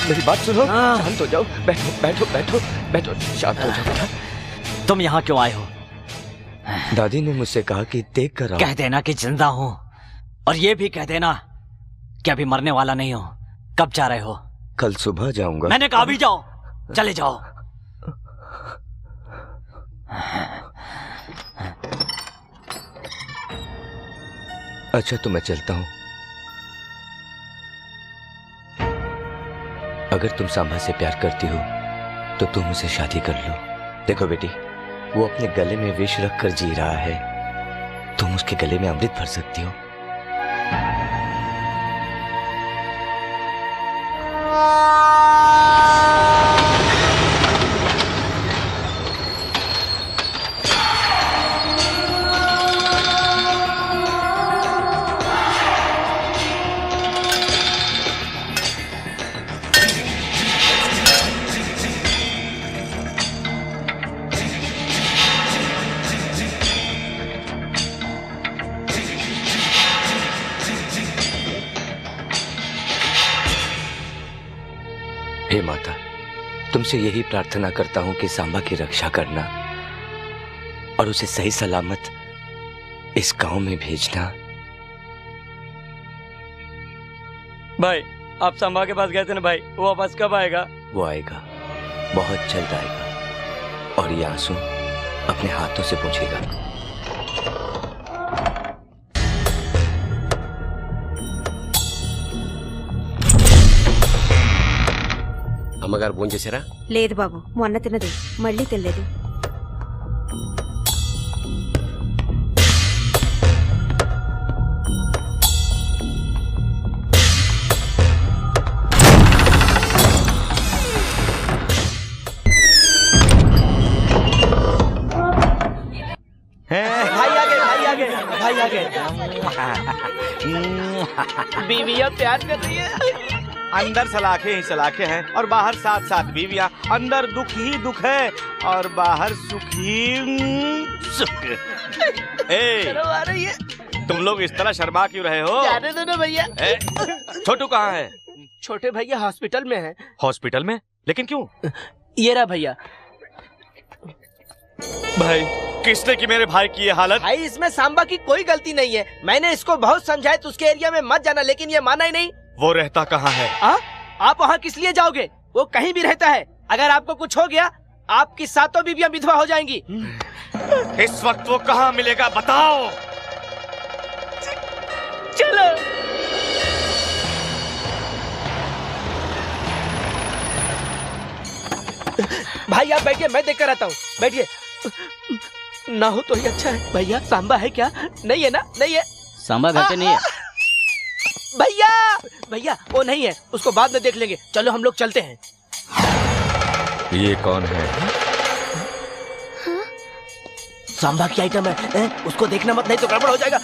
S10: मेरी बात सुनो, शांत हो जाओ, बैठो बैठो बैठो बैठो, शांत हो जाओ बेटा।
S7: तुम यहाँ क्यों आए हो?
S10: दादी ने मुझसे कहा कि देख कर आओ।
S7: कह देना कि जिंदा हूँ, और ये भी कह देना कि अभी मरने वाला नहीं हो। कब जा रहे हो?
S10: कल सुबह जाऊंगा।
S7: मैंने कहा अभी जाओ, चले जाओ।
S10: अच्छा तो मैं चलता हूँ। अगर तुम सांबा से प्यार करती हो तो तुम उसे शादी कर लो। देखो बेटी, वो अपने गले में विष रख कर जी रहा है, तुम उसके गले में अमृत भर सकती हो। हे माता, तुमसे यही प्रार्थना करता हूं कि सांबा की रक्षा करना और उसे सही सलामत इस गांव में भेजना।
S3: भाई आप सांबा के पास गए थे ना भाई, वो वापस कब आएगा?
S10: वो आएगा, बहुत जल्द आएगा, और ये आंसू अपने हाथों से पोंछेगा।
S12: అమ్మగారు భోజనం చేశారా?
S13: లేదు బాబు, మొన్న తిన్నది, మళ్ళీ తినలేదు.
S4: भाई आ गए। बीवियां प्यार कर रही है।
S14: अंदर सलाखे ही सलाखे हैं और बाहर साथ साथ बीवियां। अंदर दुख ही दुख है और बाहर सुख ही सुख।
S4: चलो आ रही है।
S14: तुम लोग इस तरह शर्मा क्यों रहे हो?
S4: जाने दो ना भैया।
S14: छोटू कहाँ है?
S4: छोटे भैया हॉस्पिटल में है।
S14: हॉस्पिटल में? लेकिन क्यों?
S4: ये रहा भैया।
S14: भाई किसने की मेरे भाई की ये हालत?
S4: भाई इसमें सांबा की कोई गलती नहीं है। मैंने इसको बहुत समझाया तो उसके एरिया में मत जाना, लेकिन ये माना ही नहीं।
S14: वो रहता कहाँ है?
S4: आप वहाँ किस लिए जाओगे? वो कहीं भी रहता है। अगर आपको कुछ हो गया आपकी सातों बीवियां विधवा हो जाएंगी।
S14: इस वक्त वो कहाँ मिलेगा बताओ?
S4: चलो। भाई आप बैठिए, मैं देख कर आता हूँ। बैठिए। ना हो तो ही अच्छा है। भैया सांबा है क्या? नहीं है ना? नहीं है।
S8: सांबा घर पे नहीं है।
S4: भैया भैया वो नहीं है, उसको बाद में देख लेंगे। चलो हम लोग चलते हैं।
S14: ये कौन है?
S4: सांबा की आइटम है। उसको देखना मत, नहीं तो गड़बड़ हो जाएगा।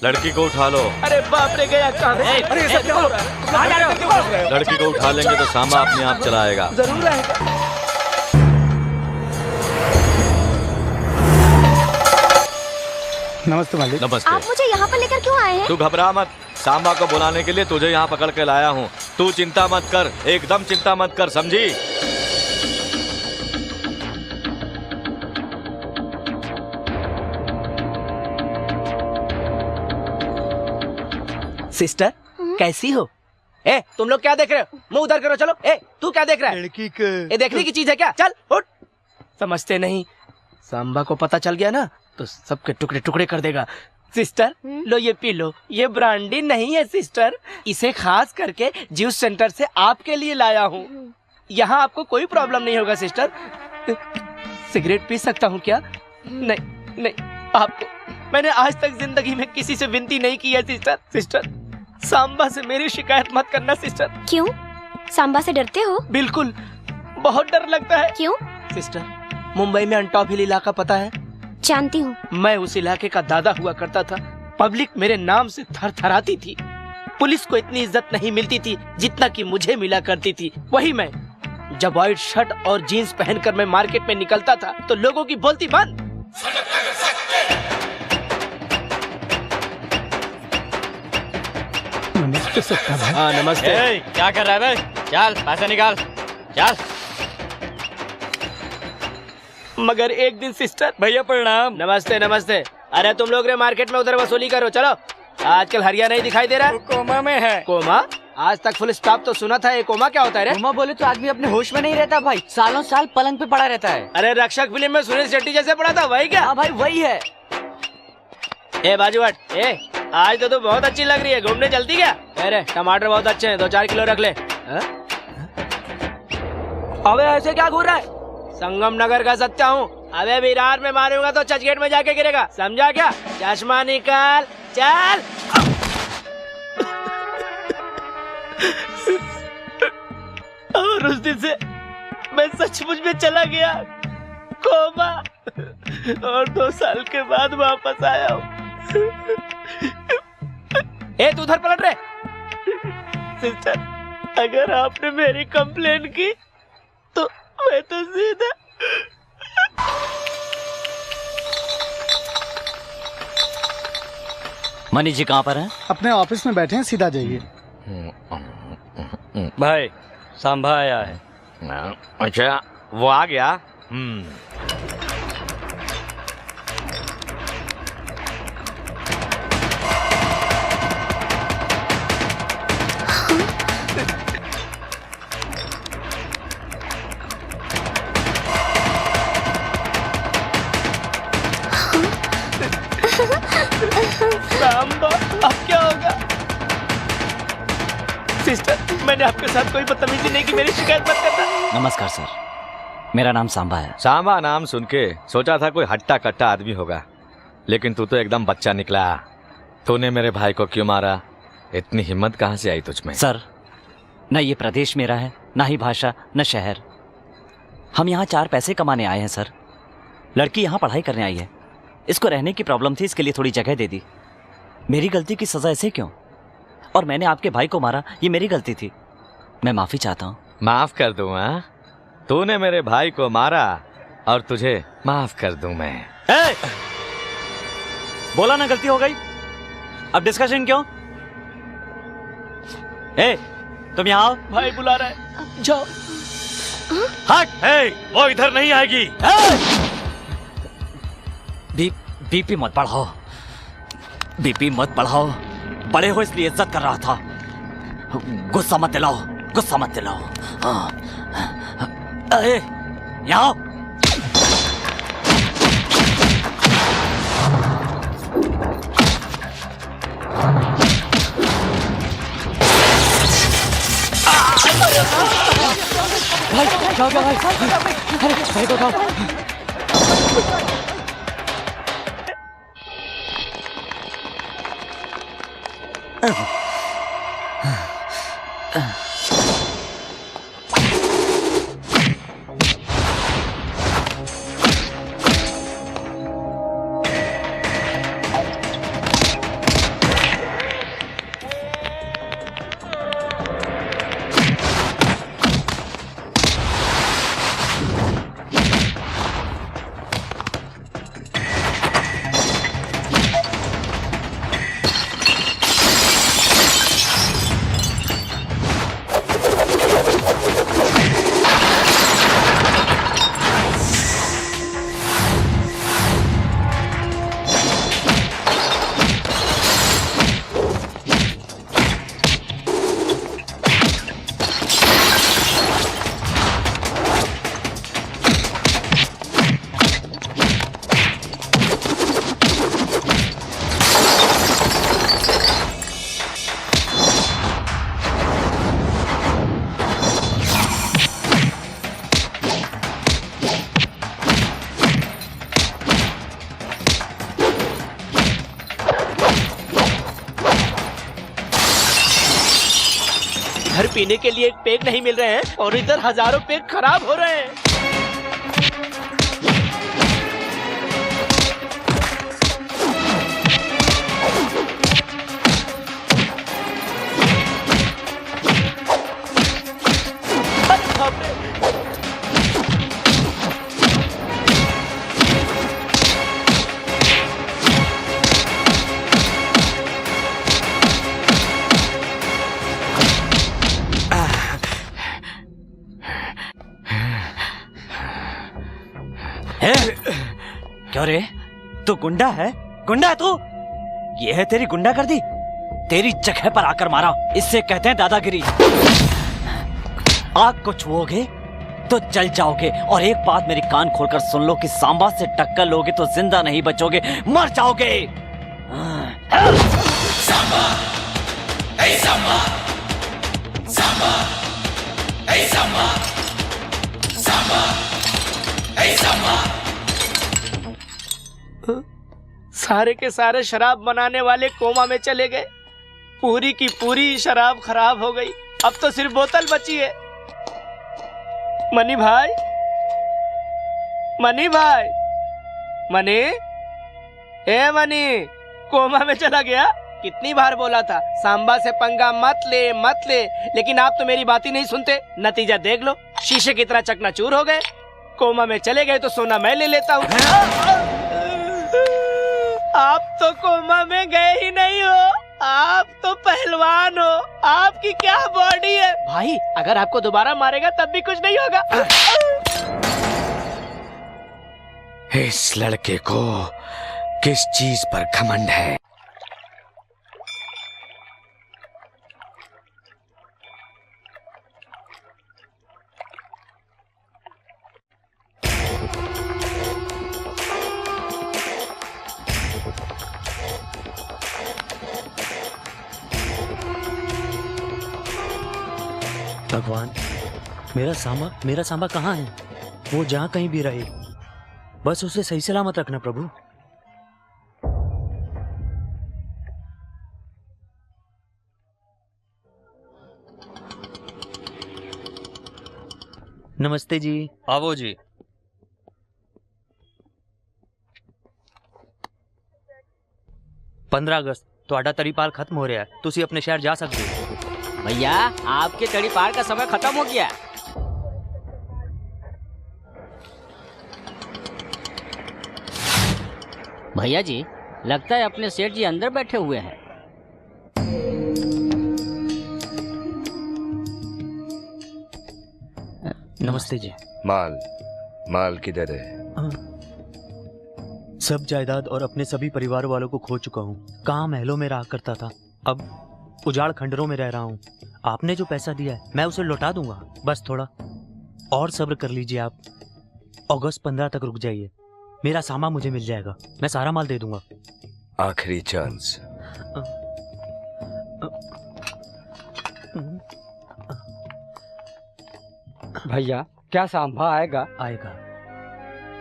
S14: लड़की को उठा लो।
S4: अरे बाप रे गया कहाँ? अरे सब क्या हो रहा है? कहाँ जा रहे हो?
S14: लड़की को उठा लेंगे तो सांबा अपने आप चला आएगा।
S4: जरूर आएगा।
S9: नमस्ते मालिक।
S14: नमस्ते।
S1: आप मुझे यहाँ पर लेकर क्यों आए हैं?
S14: तू घबरा मत, सांबा को बुलाने के लिए तुझे यहाँ पकड़ के लाया हूँ। तू चिंता मत कर, एकदम चिंता मत कर, समझी?
S4: सिस्टर कैसी हो? ए तुम लोग क्या देख रहे हो? मुंह उधर करो। चलो। ए तू क्या देख रहा है?
S9: लड़की का।
S4: ये देखने की चीज है क्या? चल उठ। समझते नहीं। सांबा को पता चल गया ना तो सबके टुकड़े टुकड़े कर देगा। सिस्टर लो ये पी लो। ये ब्रांडी नहीं है सिस्टर, इसे खास करके जूस सेंटर से आपके लिए लाया हूँ। यहाँ आपको कोई प्रॉब्लम नहीं होगा सिस्टर। सिगरेट पी सकता हूँ क्या? नहीं नहीं, आपको मैंने आज तक जिंदगी में किसी से विनती नहीं की है सिस्टर। सिस्टर सांबा से मेरी शिकायत मत करना सिस्टर।
S1: क्यों? सांबा से डरते हो?
S4: बिल्कुल, बहुत डर लगता है।
S1: क्यों?
S4: सिस्टर मुंबई में अंटॉप हिल इलाका पता है?
S1: जानती हूँ।
S4: मैं उस इलाके का दादा हुआ करता था। पब्लिक मेरे नाम से थर थराती थी। पुलिस को इतनी इज्जत नहीं मिलती थी जितना कि मुझे मिला करती थी। वही मैं जब व्हाइट शर्ट और जीन्स पहनकर मैं मार्केट में निकलता था तो लोगों की बोलती बंद।
S9: नमस्ते सत्ता भाई।
S4: हाँ नमस्ते।
S3: क्या कर रहा है बे? चल पैसे निकाल, चल।
S4: मगर एक दिन सिस्टर।
S3: भैया प्रणाम।
S4: नमस्ते नमस्ते। अरे तुम लोग रे मार्केट में उधर वसूली करो। चलो। आजकल हरिया नहीं दिखाई दे रहा है।
S3: कोमा में है।
S4: कोमा? आज तक फुल स्टॉप तो सुना था। ये कोमा क्या होता है रे?
S8: कोमा बोले तो आदमी अपने होश में नहीं रहता भाई, सालों साल पलंग पे पड़ा रहता है।
S4: अरे रक्षक फिल्म में सुनील शेट्टी जैसे पड़ा था, वही क्या?
S8: हाँ भाई वही है।
S4: ए बाजूवाट, ए आज तो तू बहुत अच्छी लग रही है। घूमने चलती क्या? अरे टमाटर बहुत अच्छे हैं, 2-4 किलो रख ले। अबे ऐसे क्या घूर रहा है? संगम नगर का सत्या हूँ। अबे विरार में मारूंगा तो चर्चगेट में जाके गिरेगा, समझा क्या? चश्मा निकाल, चल। और उस दिन से मैं सचमुच में चला गया कोमा, और 2 साल के बाद वापस आया हूँ। ए तू उधर पलट रहे। सिस्टर अगर आपने मेरी कंप्लेन की तो मैं तो सीधा।
S8: मनीष जी कहाँ पर हैं?
S9: अपने ऑफिस में बैठे हैं, सीधा जाइए।
S3: भाई सांभा आया है।
S14: अच्छा वो आ गया।
S4: सांबा अब क्या होगा? सिस्टर मैंने आपके साथ कोई बदतमीजी नहीं की, मेरी शिकायत मत करना।
S8: नमस्कार सर, मेरा नाम सांबा है।
S14: सांबा नाम सुन के सोचा था कोई हट्टा कट्टा आदमी होगा, लेकिन तू तो एकदम बच्चा निकला। तूने मेरे भाई को क्यों मारा? इतनी हिम्मत कहाँ से आई तुझ में?
S8: सर न ये प्रदेश मेरा है, न ही भाषा, न शहर। हम यहाँ 4 पैसे कमाने आए हैं सर। लड़की यहाँ पढ़ाई करने आई है,
S7: इसको रहने की प्रॉब्लम थी, इसके लिए थोड़ी जगह दे दी। मेरी गलती की सजा ऐसे क्यों? और मैंने आपके भाई को मारा, ये मेरी गलती थी। मैं माफी चाहता हूँ।
S14: माफ कर दूं? हाँ, तूने मेरे भाई को मारा और तुझे माफ कर दूं मैं।
S7: बोला ना गलती हो गई, अब डिस्कशन क्यों? तुम यहाँ आओ।
S4: भाई बुला रहा है, जाओ।
S7: हट!
S14: वो इधर नहीं आएगी।
S7: बीपी मत बढ़ाओ, बीपी मत बढ़ाओ। बड़े हो इसलिए इज्जत कर रहा था। गुस्सा मत दिलाओ, गुस्सा मत दिलाओ। यहाँ आओ। भाई क्या हो गया भाई? अरे भाई को उठाओ।
S4: घर पीने के लिए एक पेग नहीं मिल रहे हैं और इधर हजारों पेग खराब हो रहे हैं।
S7: क्यों रे, तू गुंडा है? गुंडा है तू? ये है तेरी गुंडागर्दी? तेरी जगह पर आकर मारा, इससे कहते हैं दादागिरी। आग को छुओगे तो जल जाओगे। और एक बात मेरी कान खोलकर सुन लो कि सांबा से टक्कर लोगे तो जिंदा नहीं बचोगे, मर जाओगे।
S6: सांबा, ए सांबा, सांबा, ए सांबा, सांबा, ए सांबा।
S4: सारे के सारे शराब बनाने वाले कोमा में चले गए। पूरी की पूरी शराब खराब हो गई। अब तो सिर्फ बोतल बची है। मनी भाई, मनी भाई, मनी, ए मनी, कोमा में चला गया। कितनी बार बोला था सांबा से पंगा मत ले, मत ले, लेकिन आप तो मेरी बात ही नहीं सुनते। नतीजा देख लो, शीशे की तरह चकनाचूर हो गए। कोमा में चले गए तो सोना मैं ले लेता हूँ। आप तो कोमा में गए ही नहीं हो, आप तो पहलवान हो। आपकी क्या बॉडी है भाई, अगर आपको दोबारा मारेगा तब भी कुछ नहीं होगा।
S14: इस लड़के को किस चीज पर घमंड है?
S8: भगवान, मेरा सांबा कहाँ है? वो जहाँ कहीं भी रहे, बस उसे सही सलामत रखना प्रभु। नमस्ते जी।
S15: आओ जी।
S8: 15 अगस्त ਤੁਹਾਡਾ ਤੜੀਪਾਲ ਖਤਮ ਹੋ ਰਿਹਾ ਹੈ, ਤੁਸੀਂ ਆਪਣੇ ਸ਼ਹਿਰ ਜਾ ਸਕਦੇ ਹੋ। भैया आपके तड़ीपार का समय खत्म हो गया। भैया जी लगता है अपने सेठ जी अंदर बैठे हुए हैं। नमस्ते जी।
S10: माल किधर है?
S8: सब जायदाद और अपने सभी परिवार वालों को खो चुका हूँ। कहाँ महलों में रहा करता था, अब उजाड़ खंडरों में रह रहा हूँ। आपने जो पैसा दिया है मैं उसे लौटा दूंगा, बस थोड़ा और सब्र कर लीजिए आप। अगस्त 15 तक रुक जाइए, मेरा सामान मुझे मिल जाएगा, मैं सारा माल दे दूंगा।
S10: आखिरी चांस।
S8: भैया क्या सांभा आएगा? आएगा,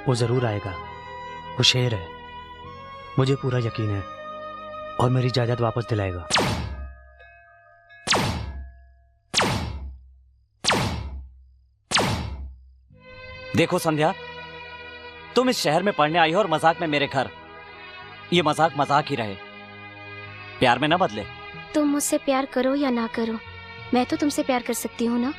S8: वो जरूर आएगा। वो शेर है, मुझे पूरा यकीन है, और मेरी जायदाद वापस दिलाएगा।
S7: देखो संध्या, तुम इस शहर में पढ़ने आई हो और मजाक में मेरे घर। ये मजाक मजाक ही रहे, प्यार में ना बदले।
S1: तुम मुझसे प्यार करो या ना करो, मैं तो तुमसे प्यार कर सकती हूँ ना।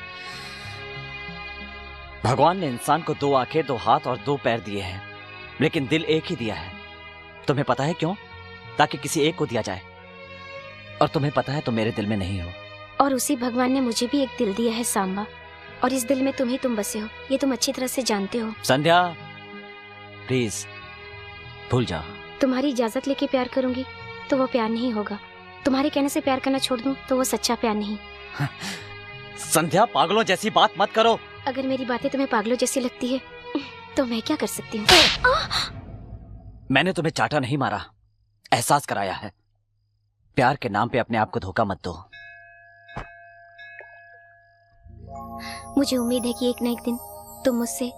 S7: भगवान ने इंसान को 2 आंखें, 2 हाथ और 2 पैर दिए हैं, लेकिन दिल एक ही दिया है। तुम्हें पता है क्यों? ताकि किसी एक को दिया जाए, और तुम्हें पता है तुम मेरे दिल में नहीं हो।
S1: और उसी भगवान ने मुझे भी एक दिल दिया है सांबा, और इस दिल में तुम बसे हो, ये तुम अच्छी तरह से जानते हो।
S7: संध्या प्लीज भूल जाओ।
S1: तुम्हारी इजाजत लेके प्यार करूंगी तो वो प्यार नहीं होगा, तुम्हारे कहने से प्यार करना छोड़ दूं तो वो सच्चा प्यार नहीं।
S7: संध्या पागलों जैसी बात मत करो।
S1: अगर मेरी बातें तुम्हें पागलों जैसी लगती है तो मैं क्या कर सकती हूँ?
S7: मैंने तुम्हें चाटा नहीं मारा, एहसास कराया है। प्यार के नाम पे अपने आप को धोखा मत दो।
S1: मुझे उम्मीद है कि एक न एक दिन तुम मुझसे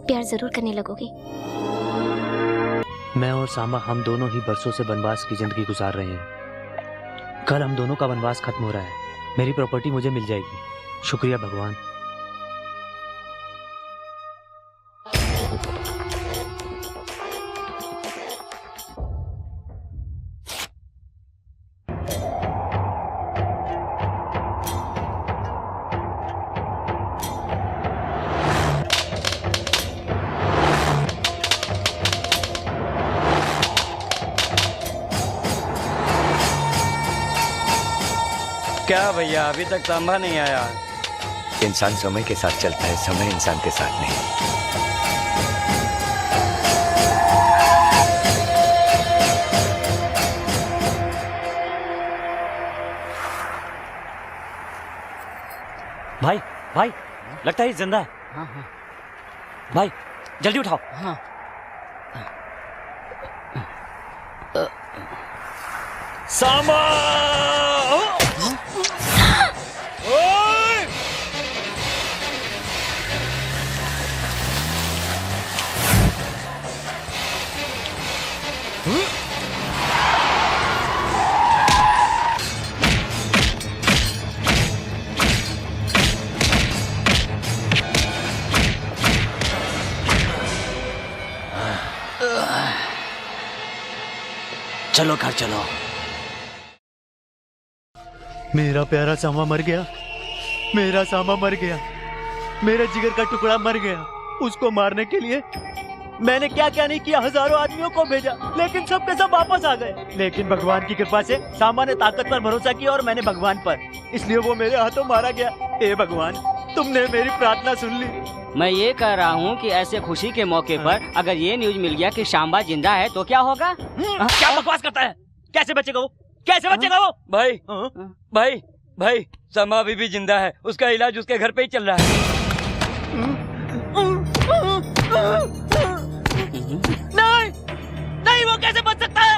S1: प्यार जरूर करने लगोगे।
S8: मैं और सांबा हम दोनों ही बरसों से वनवास की जिंदगी गुजार रहे हैं। कल हम दोनों का वनवास खत्म हो रहा है, मेरी प्रॉपर्टी मुझे मिल जाएगी। शुक्रिया भगवान।
S3: क्या भैया अभी तक सांभा नहीं आया?
S10: इंसान समय के साथ चलता है, समय इंसान के साथ नहीं।
S7: भाई भाई लगता है ये जिंदा है।
S8: हाँ हाँ
S7: भाई जल्दी उठाओ।
S8: हाँ।
S3: सांबा!
S7: चलो घर चलो।
S8: मेरा प्यारा सामा मर गया, मेरा सामा मर गया, मेरे जिगर का टुकड़ा मर गया। उसको मारने के लिए मैंने क्या क्या नहीं किया, हजारों आदमियों को भेजा, लेकिन सब के सब वापस आ गए। लेकिन भगवान की कृपा से सामा ने ताकत पर भरोसा किया और मैंने भगवान पर, इसलिए वो मेरे हाथों मारा गया। हे भगवान, तुमने मेरी प्रार्थना सुन ली।
S15: मैं ये कह रहा हूँ कि ऐसे खुशी के मौके पर अगर ये न्यूज मिल गया कि सांबा जिंदा है तो क्या होगा?
S8: क्या बकवास करता है? कैसे बचेगा वो? कैसे बचेगा वो?
S3: भाई भाई भाई सांबा अभी भी जिंदा है, उसका इलाज उसके घर पे ही चल रहा है।
S8: नहीं नहीं, वो कैसे बच सकता है?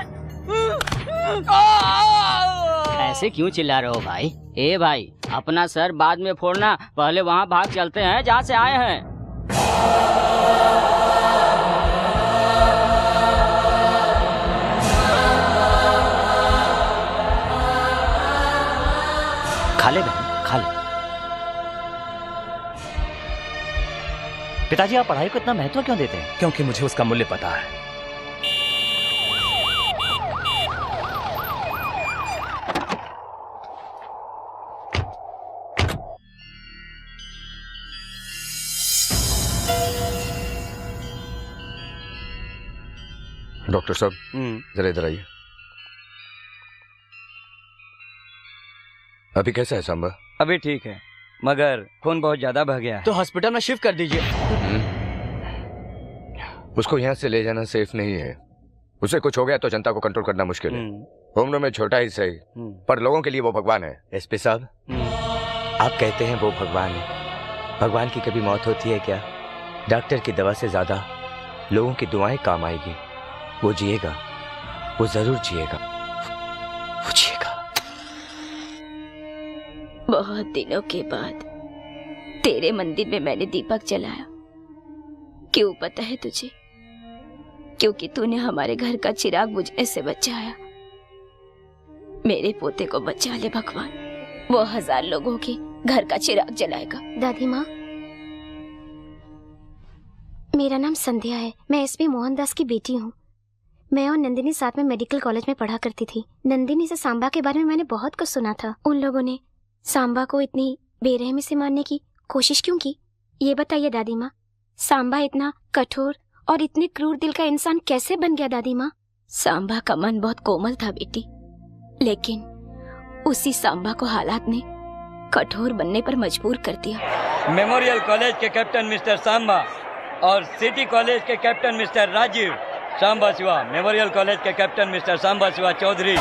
S15: ऐसे क्यों चिल्ला रहे हो भाई? ए भाई, अपना सर बाद में फोड़ना, पहले वहाँ भाग चलते हैं जहाँ से आए हैं।
S7: खा ले बहन, खा ले। पिताजी आप पढ़ाई को इतना महत्व क्यों देते हैं?
S5: क्योंकि मुझे उसका मूल्य पता है।
S10: डॉक्टर साहब जरा इधर आइए। अभी कैसा है सांबा?
S3: अभी ठीक है, मगर खून बहुत ज्यादा बह गया है।
S8: तो हॉस्पिटल में शिफ्ट कर दीजिए।
S10: उसको यहाँ से ले जाना सेफ नहीं है। उसे कुछ हो गया तो जनता को कंट्रोल करना मुश्किल है। उम्र में छोटा ही सही, पर लोगों के लिए वो भगवान है।
S2: एसपी साहब, आप कहते हैं वो भगवान है। भगवान की कभी मौत होती है क्या? डॉक्टर की दवा से ज्यादा लोगों की दुआएं काम आएगी। वो जिएगा, वो जरूर जिएगा, वो जिएगा।
S1: बहुत दिनों के बाद तेरे मंदिर में मैंने दीपक जलाया। क्यों पता है तुझे? क्योंकि तूने हमारे घर का चिराग बुझने से बचाया। मेरे पोते को बचा ले भगवान, वो 1000 लोगों के घर का चिराग जलाएगा।
S16: दादी माँ, मेरा नाम संध्या है। मैं एसपी मोहनदास की बेटी हूँ। मैं और नंदिनी साथ में मेडिकल कॉलेज में पढ़ा करती थी। नंदिनी से सांबा के बारे में मैंने बहुत कुछ सुना था। उन लोगों ने सांबा को इतनी बेरहमी से मारने की कोशिश क्यों की? ये बताइए दादी माँ, सांबा इतना कठोर और इतने क्रूर दिल का इंसान कैसे बन गया दादी माँ?
S1: सांबा का मन बहुत कोमल था बेटी, लेकिन उसी सांबा को हालात ने कठोर बनने पर मजबूर कर दिया।
S3: मेमोरियल कॉलेज के कैप्टन मिस्टर सांबा और सिटी कॉलेज के captain mister Rajiv Samba Shiva, memorial college के captain mister Samba Shiva Chaudhary.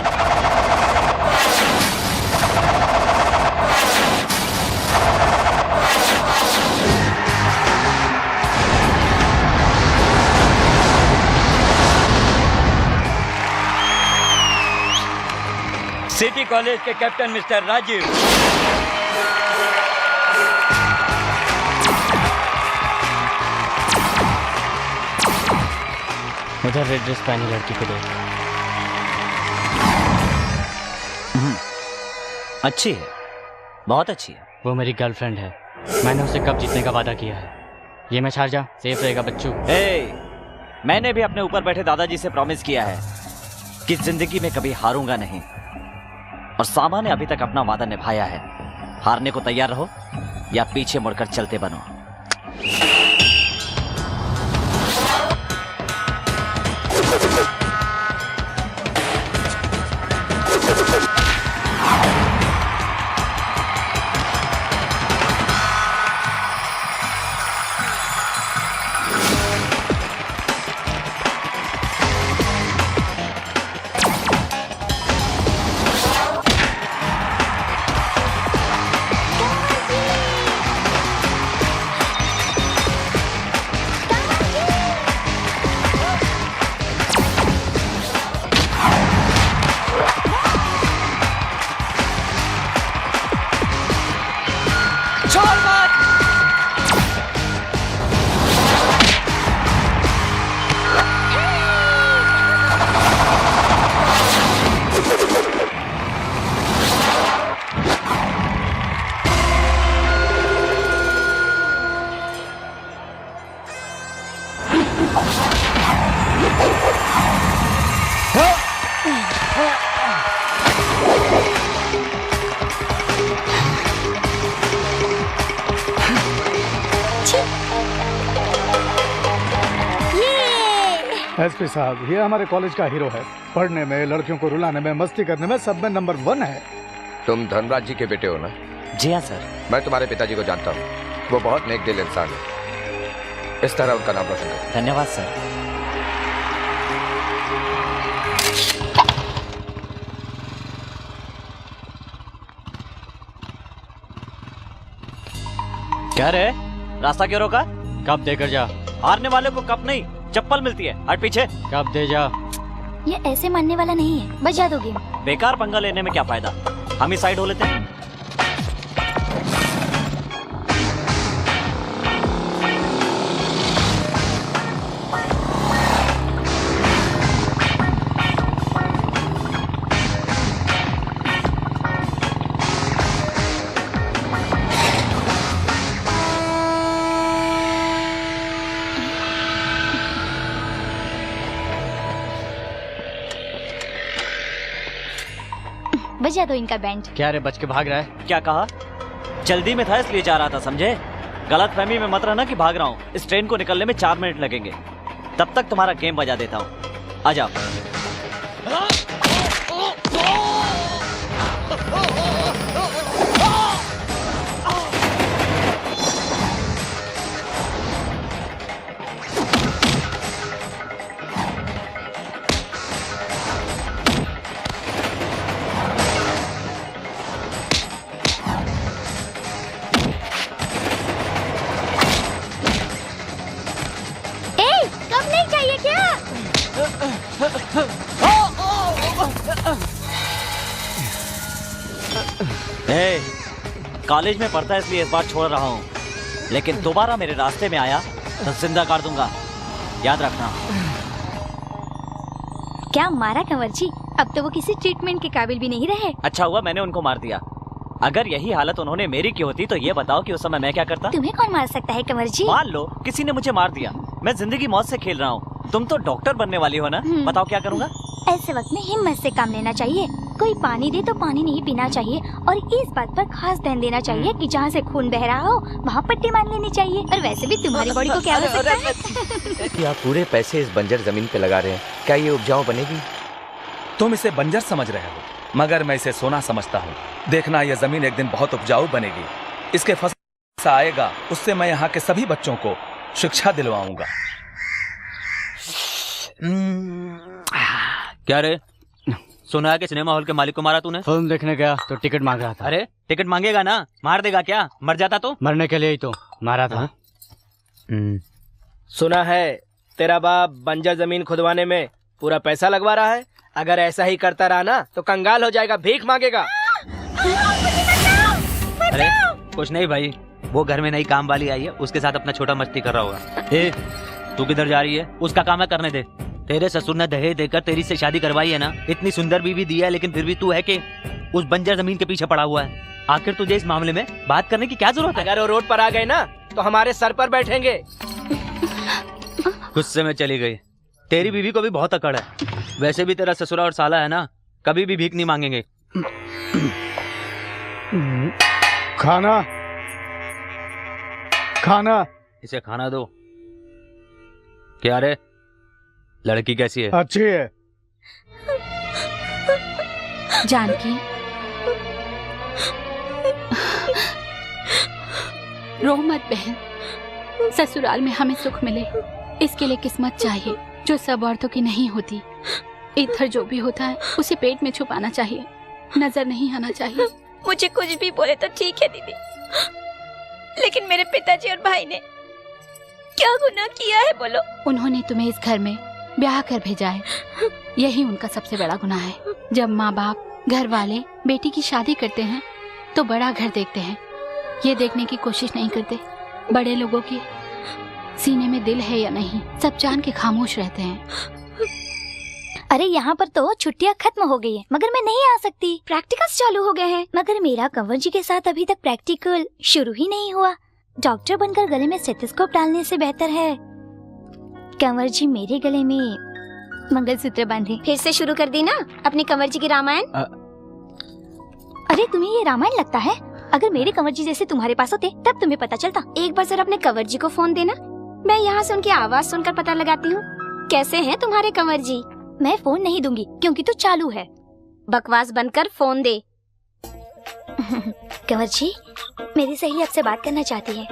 S3: City college के कैप्टन मिस्टर राजीव।
S15: उधर रेड ड्रेस पहनी लड़की को देख।
S7: अच्छी है, बहुत अच्छी है।
S15: वो मेरी गर्लफ्रेंड है। मैंने उसे कब जीतने का वादा किया है। ये मैच हार जा सेफ रहेगा बच्चू।
S7: मैंने भी अपने ऊपर बैठे दादाजी से प्रॉमिस किया है कि जिंदगी में कभी हारूंगा नहीं, और सांबा ने अभी तक अपना वादा निभाया है। हारने को तैयार रहो या पीछे मुड़कर चलते बनो।
S9: एसपी साहब, ये हमारे कॉलेज का हीरो है। पढ़ने में, लड़कियों को रुलाने में, मस्ती करने में सब में नंबर 1 है।
S10: तुम धनराज जी के बेटे हो ना?
S7: जी हाँ सर।
S10: मैं तुम्हारे पिताजी को जानता हूँ। वो बहुत नेक दिल इंसान है। इस तरह उनका नाम रोशन करो।
S7: धन्यवाद सर। क्या रे, रास्ता क्यों रोका?
S15: कप देकर जा।
S7: हारने वाले को कप नहीं, चप्पल मिलती है। हट पीछे।
S15: कप दे जा।
S16: ये ऐसे मानने वाला नहीं है, बजा दो गेम।
S7: बेकार पंगा लेने में क्या फायदा, हम ही साइड हो लेते हैं।
S16: बजा दो इनका बैंड।
S15: क्या रे, बच के भाग रहा है?
S7: क्या कहा? जल्दी में था इसलिए जा रहा था, समझे? गलतफहमी में मत रहना कि भाग रहा हूँ। इस ट्रेन को निकलने में 4 मिनट लगेंगे। तब तक तुम्हारा गेम बजा देता हूँ। आ जाओ।
S1: कब नहीं चाहिए क्या?
S7: कॉलेज में पढ़ता है इसलिए इस बार छोड़ रहा हूँ, लेकिन दोबारा मेरे रास्ते में आया तो जिंदा कर दूंगा, याद रखना।
S1: क्या मारा कंवर जी? अब तो वो किसी ट्रीटमेंट के काबिल भी नहीं रहे।
S7: अच्छा हुआ मैंने उनको मार दिया। अगर यही हालत उन्होंने मेरी की होती तो ये बताओ कि उस समय मैं क्या करता?
S1: तुम्हें कौन मार सकता है कंवर जी?
S7: मान लो किसी ने मुझे मार दिया, मैं जिंदगी मौत से खेल रहा हूँ, तुम तो डॉक्टर बनने वाली हो ना, बताओ क्या करूँगा?
S1: ऐसे वक्त में हिम्मत से काम लेना चाहिए। कोई पानी दे तो पानी नहीं पीना चाहिए, और इस बात पर खास ध्यान देना चाहिए कि जहाँ से खून बह रहा हो वहाँ पट्टी मान लेनी चाहिए। और वैसे भी तुम्हारी बॉडी को क्या हो सकता है?
S2: कि आप पूरे पैसे इस बंजर जमीन पे लगा रहे हैं, क्या ये उपजाऊ बनेगी?
S5: तुम इसे बंजर समझ रहे हो, मगर मैं इसे सोना समझता हूँ। देखना यह जमीन एक दिन बहुत उपजाऊ बनेगी। इसके फसल आएगा, उससे मैं यहाँ के सभी बच्चों को शिक्षा दिलवाऊंगा।
S15: क्या रे, सुना है कि सिनेमा हॉल के मालिक को मारा तूने?
S8: फिल्म देखने गया तो टिकट मांग रहा था।
S15: अरे टिकट मांगेगा ना, मार देगा क्या? मर जाता तो?
S8: मरने के लिए ही तो मारा था।
S4: सुना है तेरा बाप बंजर जमीन खुदवाने में पूरा पैसा लगवा रहा है। अगर ऐसा ही करता रहा ना तो कंगाल हो जाएगा, भीख मांगेगा।
S15: अरे कुछ नहीं भाई, वो घर में नई काम वाली आई है, उसके साथ अपना छोटा मस्ती कर रहा होगा। ए, तू किधर जा रही है? उसका काम है करने दे। तेरे ससुर ने दहेज देकर तेरी से शादी करवाई है ना, इतनी सुंदर बीवी दी है, लेकिन फिर भी तू है कि उस बंजर जमीन के पीछे पड़ा हुआ है। आखिर तुझे इस मामले में बात करने की क्या जरूरत है?
S4: अगर वो रोड पर आ गए ना तो हमारे सर पर बैठेंगे।
S15: गुस्से में चली गई। तेरी बीवी को भी बहुत अकड़ है। वैसे भी तेरा ससुरा और साला है ना, कभी भी भीख नहीं मांगेंगे।
S9: खाना खाना
S15: इसे खाना दो। क्या रे, लड़की कैसी है?
S9: अच्छी है।
S17: जानकी, रो मत बहन, ससुराल में हमें सुख मिले इसके लिए किस्मत चाहिए, जो सब औरतों की नहीं होती। इधर जो भी होता है उसे पेट में छुपाना चाहिए, नजर नहीं आना चाहिए।
S16: मुझे कुछ भी बोले तो ठीक है दीदी, लेकिन मेरे पिताजी और भाई ने क्या गुनाह किया है बोलो?
S17: उन्होंने तुम्हें इस घर में ब्याह कर भेजा है, यही उनका सबसे बड़ा गुनाह है। जब माँ बाप घर वाले बेटी की शादी करते हैं तो बड़ा घर देखते हैं, ये देखने की कोशिश नहीं करते बड़े लोगों के सीने में दिल है या नहीं, सब जान के खामोश रहते हैं।
S1: अरे यहाँ पर तो छुट्टियाँ खत्म हो गई है, मगर मैं नहीं आ सकती। प्रैक्टिकल्स चालू हो गए हैं, मगर मेरा कंवर जी के साथ अभी तक प्रैक्टिकल शुरू ही नहीं हुआ। डॉक्टर बनकर गले में स्टेथोस्कोप डालने से बेहतर है कंवर जी मेरे गले में मंगलसूत्र बांधे।
S16: फिर से शुरू कर दी ना अपनी कंवर जी की रामायण।
S1: अरे तुम्हें ये रामायण लगता है? अगर मेरे कंवर जी जैसे तुम्हारे पास होते तब तुम्हें पता चलता।
S16: एक बार जरा अपने कंवर जी को फोन देना, मैं यहाँ से उनकी आवाज सुनकर पता लगाती हूँ कैसे हैं तुम्हारे कंवर जी।
S1: मैं फोन नहीं दूंगी क्योंकि तो चालू है।
S16: बकवास बंद कर फोन दे।
S1: कंवर जी, मेरी सहेली आपसे बात करना चाहती है।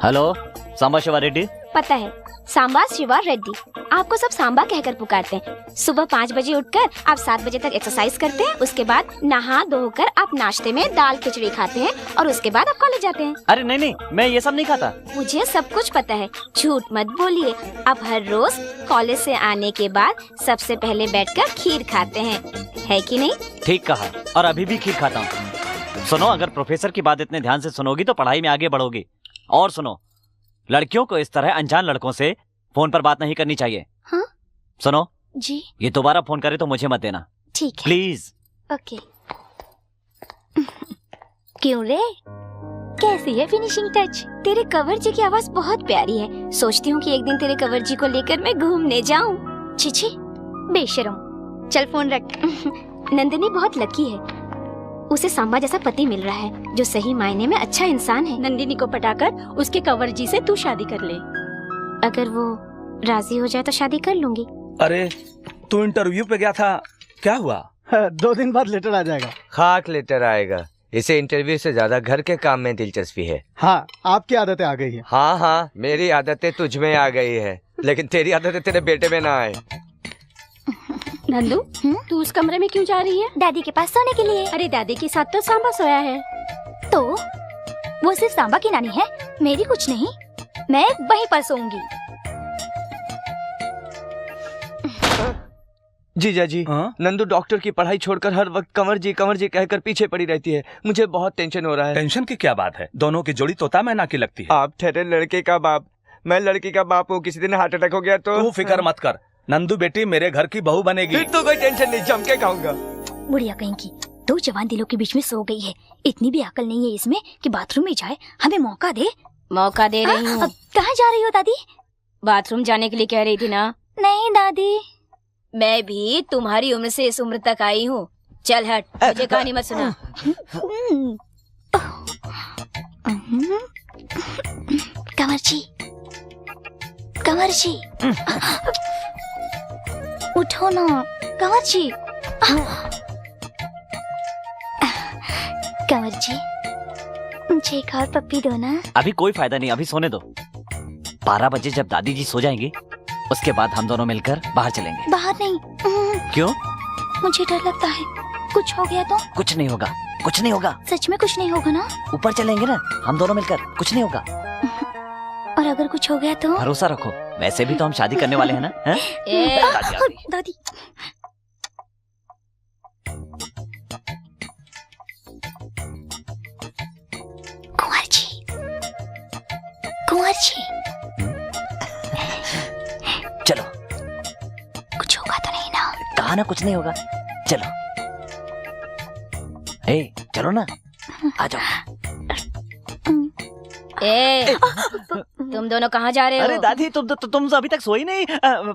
S7: हेलो, सांबा शिवा रेड्डी।
S16: पता है, सांबा शिवा रेड्डी। आपको सब सांबा कहकर पुकारते हैं। सुबह 5 बजे उठकर आप 7 बजे तक एक्सरसाइज करते हैं, उसके बाद नहा धोकर आप नाश्ते में दाल खिचड़ी खाते हैं और उसके बाद आप कॉलेज जाते हैं।
S7: अरे नहीं नहीं, मैं ये सब नहीं खाता।
S16: मुझे सब कुछ पता है, झूठ मत बोलिए। आप हर रोज कॉलेज से आने के बाद सबसे पहले बैठकर खीर खाते हैं, है कि नहीं?
S7: ठीक कहा, और अभी भी खीर खाता हूँ। सुनो, अगर प्रोफेसर की बात इतने ध्यान से सुनोगी तो पढ़ाई में आगे बढ़ोगी। और सुनो, लड़कियों को इस तरह अनजान लड़कों से फोन पर बात नहीं करनी चाहिए।
S16: हाँ?
S7: सुनो
S16: जी,
S7: ये दोबारा फोन करे तो मुझे मत देना,
S16: ठीक है?
S7: प्लीज।
S16: ओके।
S1: क्यों रे, कैसी है फिनिशिंग टच?
S16: तेरे कंवर जी की आवाज बहुत प्यारी है। सोचती हूँ कि एक दिन तेरे कंवर जी को लेकर मैं घूमने जाऊँ।
S1: छिछी बेशरम, चल फोन रख।
S16: नंदिनी बहुत लकी है, उसे सांबा जैसा पति मिल रहा है जो सही मायने में अच्छा इंसान है।
S11: नंदिनी को पटाकर उसके कंवर जी से तू शादी कर ले।
S16: अगर वो राजी हो जाए तो शादी कर लूंगी।
S5: अरे तू इंटरव्यू पे गया था, क्या हुआ?
S9: 2 दिन बाद लेटर आ जाएगा।
S2: खाक लेटर आएगा। इसे इंटरव्यू से ज्यादा घर के काम में दिलचस्पी है।
S9: हाँ, आपकी आदतें आ गई है।
S2: हाँ हाँ, मेरी आदतें तुझ में आ गई है, लेकिन तेरी आदतें तेरे बेटे में ना आए।
S11: नंदू, तू उस कमरे में क्यों जा रही है?
S1: दादी के पास सोने के लिए।
S11: अरे दादी के साथ तो सांबा सोया है।
S1: तो वो सिर्फ सांबा की नानी है, मेरी कुछ नहीं। मैं वहीं पर सोऊंगी।
S2: जीजा जी, नंदू डॉक्टर की पढ़ाई छोड़कर हर वक्त कंवर जी कहकर पीछे पड़ी रहती है। मुझे बहुत टेंशन हो रहा है।
S5: टेंशन की क्या बात है? दोनों की जोड़ी तोता मैना की लगती है।
S2: आप ठहरे लड़के का बाप, मैं लड़की का बाप हूँ। किसी दिन हार्ट अटैक हो गया तो?
S5: तू फिक्र मत कर, नंदू बेटी मेरे घर की बहू बनेगी।
S2: फिर तो कोई टेंशन नहीं, जम के खाऊंगा।
S1: बुढ़िया कहीं की 2 जवान दिलों के बीच में सो गई है। इतनी भी अकल नहीं है इसमें कि बाथरूम में जाए। हमें मौका दे।
S16: मौका दे रही हूँ।
S1: कहाँ जा रही हो दादी?
S16: बाथरूम जाने के लिए कह रही थी ना।
S1: नहीं दादी,
S16: मैं भी तुम्हारी उम्र से इस उम्र तक आई हूँ। चल हट, मुझे कहानी मत सुना।
S1: कंवर जी, उठो ना कंवर जी। कंवर जी, मुझे एक और पप्पी दो ना।
S7: अभी कोई फायदा नहीं, अभी सोने दो। 12 बजे जब दादी जी सो जाएंगी उसके बाद हम दोनों मिलकर बाहर चलेंगे।
S1: बाहर नहीं।
S7: क्यों?
S1: मुझे डर लगता है, कुछ हो गया तो?
S7: कुछ नहीं होगा, कुछ नहीं होगा।
S1: सच में कुछ नहीं होगा ना?
S7: ऊपर चलेंगे ना हम दोनों मिलकर, कुछ नहीं होगा।
S1: और अगर कुछ हो गया तो?
S7: भरोसा रखो, वैसे भी तो हम शादी करने वाले हैं ना। हैं?
S1: दादी, कुंवर जी,
S7: चलो।
S1: कुछ होगा तो नहीं ना?
S7: कहा ना कुछ नहीं होगा, चलो। चलो ना, आ जाओ।
S16: तुम दोनों कहाँ जा रहे हो?
S7: अरे दादी, तुम अभी तक सोई नहीं।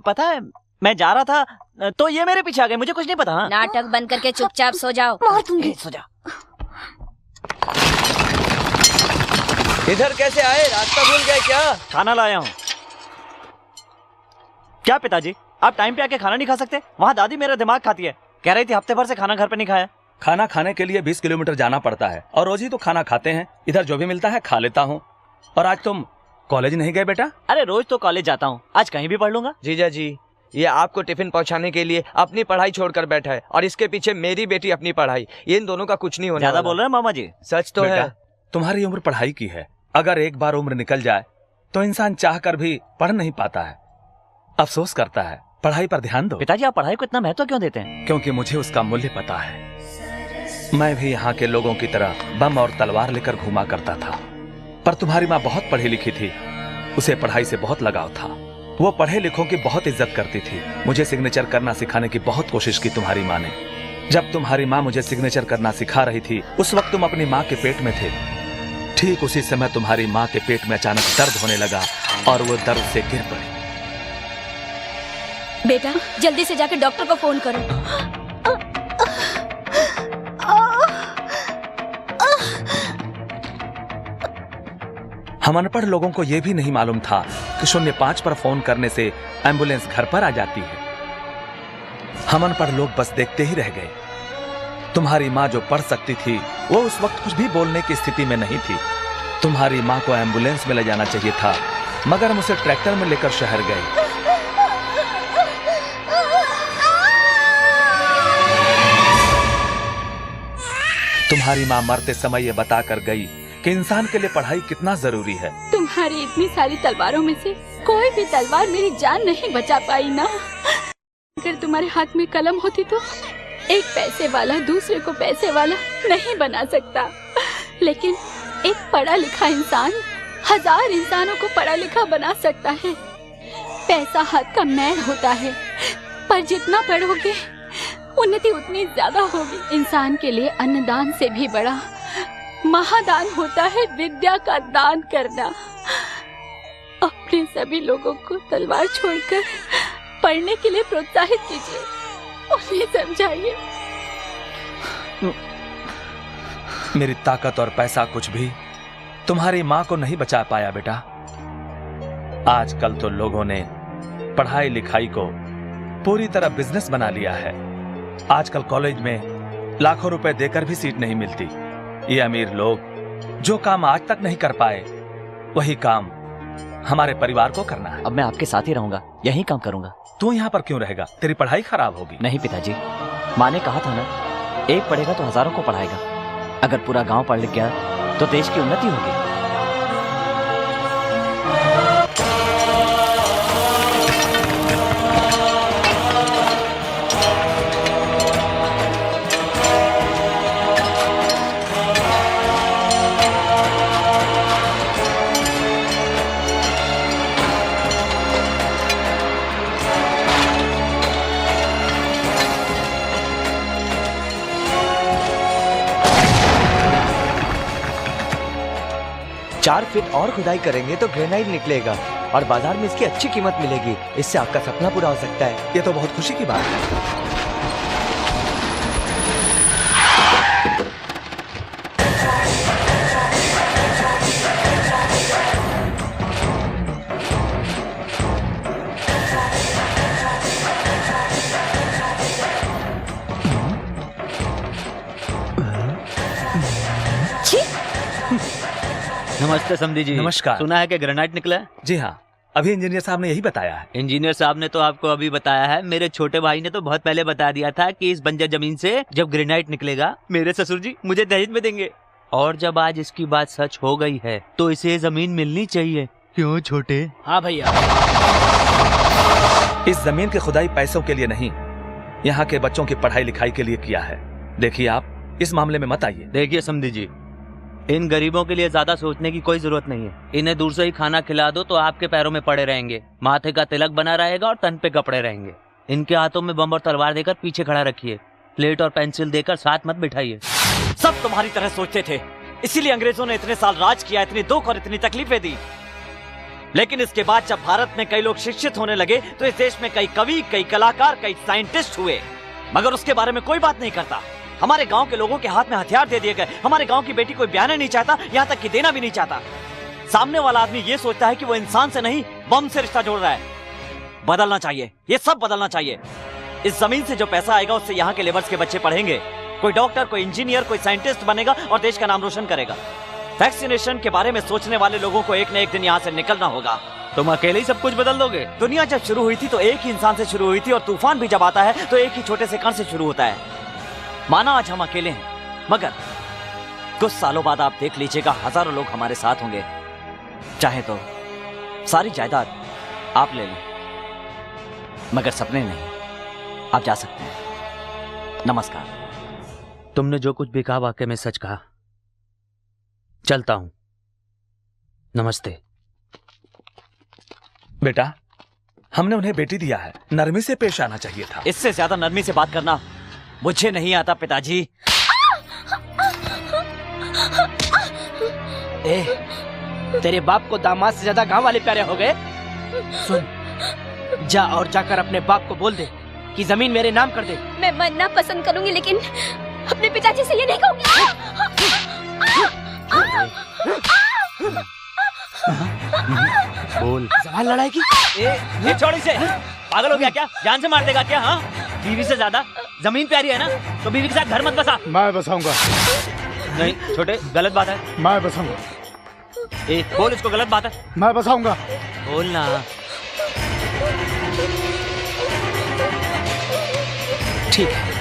S7: पता है मैं जा रहा था तो ये मेरे पीछे आ गए, मुझे कुछ नहीं पता। हाँ?
S16: नाटक बंद करके चुपचाप सो जाओ।
S1: मार दूंगी।
S7: सो जाओ।
S2: इधर कैसे आए? रास्ता भूल गए क्या?
S7: खाना लाया हूँ। क्या पिताजी, आप टाइम पे आके खाना नहीं खा सकते? वहाँ दादी मेरा दिमाग खाती है, कह रही थी हफ्ते भर से खाना घर पे नहीं खाया।
S5: खाना खाने के लिए 20 किलोमीटर जाना पड़ता है और रोज ही तो खाना खाते हैं। इधर जो भी मिलता है खा लेता हूँ। और आज तुम कॉलेज नहीं गए बेटा?
S7: अरे रोज तो कॉलेज जाता हूँ, आज कहीं भी पढ़ लूंगा।
S2: जीजा जी, ये आपको टिफिन पहुंचाने के लिए अपनी पढ़ाई छोड़कर बैठा है और इसके पीछे मेरी बेटी अपनी पढ़ाई। इन दोनों का कुछ नहीं होने
S7: ज्यादा
S2: वाला।
S7: बोल रहे हैं मामा जी।
S2: सच तो है।
S5: तुम्हारी उम्र पढ़ाई की है, अगर एक बार उम्र निकल जाए तो इंसान चाह कर भी पढ़ नहीं पाता है, अफसोस करता है। पढ़ाई पर ध्यान दो।
S7: पिताजी, आप पढ़ाई को इतना महत्व क्यों देते हैं?
S5: क्योंकि मुझे उसका मूल्य पता है। मैं भी यहाँ के लोगों की तरह बम और तलवार लेकर घूमा करता था, पर तुम्हारी माँ बहुत पढ़ी लिखी थी, उसे पढ़ाई से बहुत लगाव था। वो पढ़े लिखों की बहुत इज्जत करती थी। मुझे सिग्नेचर करना सिखाने की बहुत कोशिश की तुम्हारी माँ ने। जब तुम्हारी माँ मुझे सिग्नेचर करना सिखा रही थी उस वक्त तुम अपनी माँ के पेट में थे। ठीक उसी समय तुम्हारी माँ के पेट में अचानक दर्द होने लगा और वो दर्द से गिर पड़ी।
S1: बेटा, जल्दी से जाकर डॉक्टर को फोन करो।
S5: हम अनपढ़ लोगों को यह भी नहीं मालूम था कि 05 पर फोन करने से एम्बुलेंस घर पर आ जाती है। हम अनपढ़ लोग बस देखते ही रह गए। तुम्हारी माँ जो पढ़ सकती थी वो उस वक्त कुछ भी बोलने की स्थिति में नहीं थी। तुम्हारी माँ को एम्बुलेंस में ले जाना चाहिए था, मगर हम उसे ट्रैक्टर में लेकर शहर गए। तुम्हारी माँ मरते समय ये बताकर गई कि इंसान के लिए पढ़ाई कितना जरूरी है।
S17: तुम्हारी इतनी सारी तलवारों में से कोई भी तलवार मेरी जान नहीं बचा पाई ना। अगर तुम्हारे हाथ में कलम होती तो एक पैसे वाला दूसरे को पैसे वाला नहीं बना सकता, लेकिन एक पढ़ा लिखा इंसान 1000 इंसानों को पढ़ा लिखा बना सकता है। पैसा हाथ का मैल होता है, पर जितना पढ़ोगे उन्नति उतनी ज्यादा होगी। इंसान के लिए अन्नदान से भी बड़ा महादान होता है विद्या का दान करना। अपने सभी लोगों को तलवार छोड़कर पढ़ने के लिए प्रोत्साहित कीजिए, उन्हें समझाइए।
S5: मेरी ताकत और पैसा कुछ भी तुम्हारी माँ को नहीं बचा पाया बेटा। आजकल तो लोगों ने पढ़ाई लिखाई को पूरी तरह बिजनेस बना लिया है। आजकल कॉलेज में लाखों रुपए देकर भी सीट नहीं मिलती। ये अमीर लोग जो काम आज तक नहीं कर पाए, वही काम हमारे परिवार को करना है।
S7: अब मैं आपके साथ ही रहूंगा, यही काम करूंगा।
S5: तू यहाँ पर क्यों रहेगा? तेरी पढ़ाई खराब होगी।
S7: नहीं पिताजी, माँ ने कहा था ना, एक पढ़ेगा तो हजारों को पढ़ाएगा। अगर पूरा गांव पढ़ लिख गया तो देश की उन्नति होगी।
S2: चार फीट और खुदाई करेंगे तो ग्रेनाइट निकलेगा और बाजार में इसकी अच्छी कीमत मिलेगी। इससे आपका सपना पूरा हो सकता है।
S5: ये तो बहुत खुशी की बात है।
S15: नमस्ते समधी जी।
S5: नमस्कार।
S15: सुना है कि ग्रेनाइट निकला है?
S5: जी हाँ, अभी इंजीनियर साहब ने यही बताया है।
S15: इंजीनियर साहब ने तो आपको अभी बताया है, मेरे छोटे भाई ने तो बहुत पहले बता दिया था कि इस बंजर जमीन से जब ग्रेनाइट निकलेगा मेरे ससुर जी मुझे दहेज में देंगे। और जब आज इसकी बात सच हो गई है तो इसे जमीन मिलनी चाहिए। क्यों छोटे?
S4: हाँ भैया।
S5: इस जमीन की खुदाई पैसों के लिए नहीं, यहाँ के बच्चों की पढ़ाई लिखाई के लिए किया है। देखिए, आप इस मामले में मत आइए।
S15: देखिए समधी जी, इन गरीबों के लिए ज्यादा सोचने की कोई जरूरत नहीं है। इन्हें दूर से ही खाना खिला दो तो आपके पैरों में पड़े रहेंगे, माथे का तिलक बना रहेगा और तन पे कपड़े रहेंगे। इनके हाथों में बम और तलवार देकर पीछे खड़ा रखिए, प्लेट और पेंसिल देकर साथ मत बिठाइए।
S7: सब तुम्हारी तरह सोचते थे, इसीलिए अंग्रेजों ने इतने साल राज किया, इतनी दुख और इतनी तकलीफें दी। लेकिन इसके बाद जब भारत में कई लोग शिक्षित होने लगे तो इस देश में कई कवि, कई कलाकार, कई साइंटिस्ट हुए, मगर उसके बारे में कोई बात नहीं करता। हमारे गांव के लोगों के हाथ में हथियार दे दिए गए। हमारे गांव की बेटी कोई ब्याह नहीं चाहता, यहाँ तक कि देना भी नहीं चाहता। सामने वाला आदमी ये सोचता है कि वो इंसान से नहीं बम से रिश्ता जोड़ रहा है। बदलना चाहिए, ये सब बदलना चाहिए। इस जमीन से जो पैसा आएगा उससे यहाँ के लेबर्स के बच्चे पढ़ेंगे, कोई डॉक्टर, कोई इंजीनियर, कोई साइंटिस्ट बनेगा और देश का नाम रोशन करेगा। वैक्सीनेशन के बारे में सोचने वाले लोगों को एक न एक दिन यहाँ से निकलना होगा।
S15: तुम अकेले ही सब कुछ बदल दोगे?
S7: दुनिया जब शुरू हुई थी तो एक ही इंसान से शुरू हुई थी और तूफान भी जब आता है तो एक ही छोटे से कण से शुरू होता है। माना आज हम अकेले हैं, मगर कुछ सालों बाद आप देख लीजिएगा हजारों लोग हमारे साथ होंगे। चाहे तो सारी जायदाद आप ले लें, मगर सपने नहीं। आप जा सकते हैं। नमस्कार।
S15: तुमने जो कुछ भी कहा वाकई में सच कहा। चलता हूं। नमस्ते।
S5: बेटा, हमने उन्हें बेटी दिया है, नरमी से पेश आना चाहिए था।
S7: इससे ज्यादा नरमी से बात करना मुझे नहीं आता पिताजी।
S4: तेरे बाप को दामाद से ज्यादा गांव वाले प्यारे हो गए। सुन, जा और जाकर अपने बाप को बोल दे कि जमीन मेरे नाम कर दे।
S1: मैं मरना पसंद करूंगी लेकिन अपने पिताजी से ये नहीं कहूंगी।
S15: बोल।
S4: सवाल लड़ाई की।
S15: ये छोड़ इसे। पागल हो गया क्या? जान से मार देगा क्या? हाँ, बीवी से ज्यादा जमीन प्यारी है ना, तो बीवी के साथ घर मत बसा।
S9: मैं बसाऊंगा।
S15: नहीं छोटे, गलत बात है।
S9: मैं बसाऊंगा।
S15: बोल इसको, गलत बात है।
S9: मैं बसाऊंगा।
S15: बोलना।
S4: ठीक है।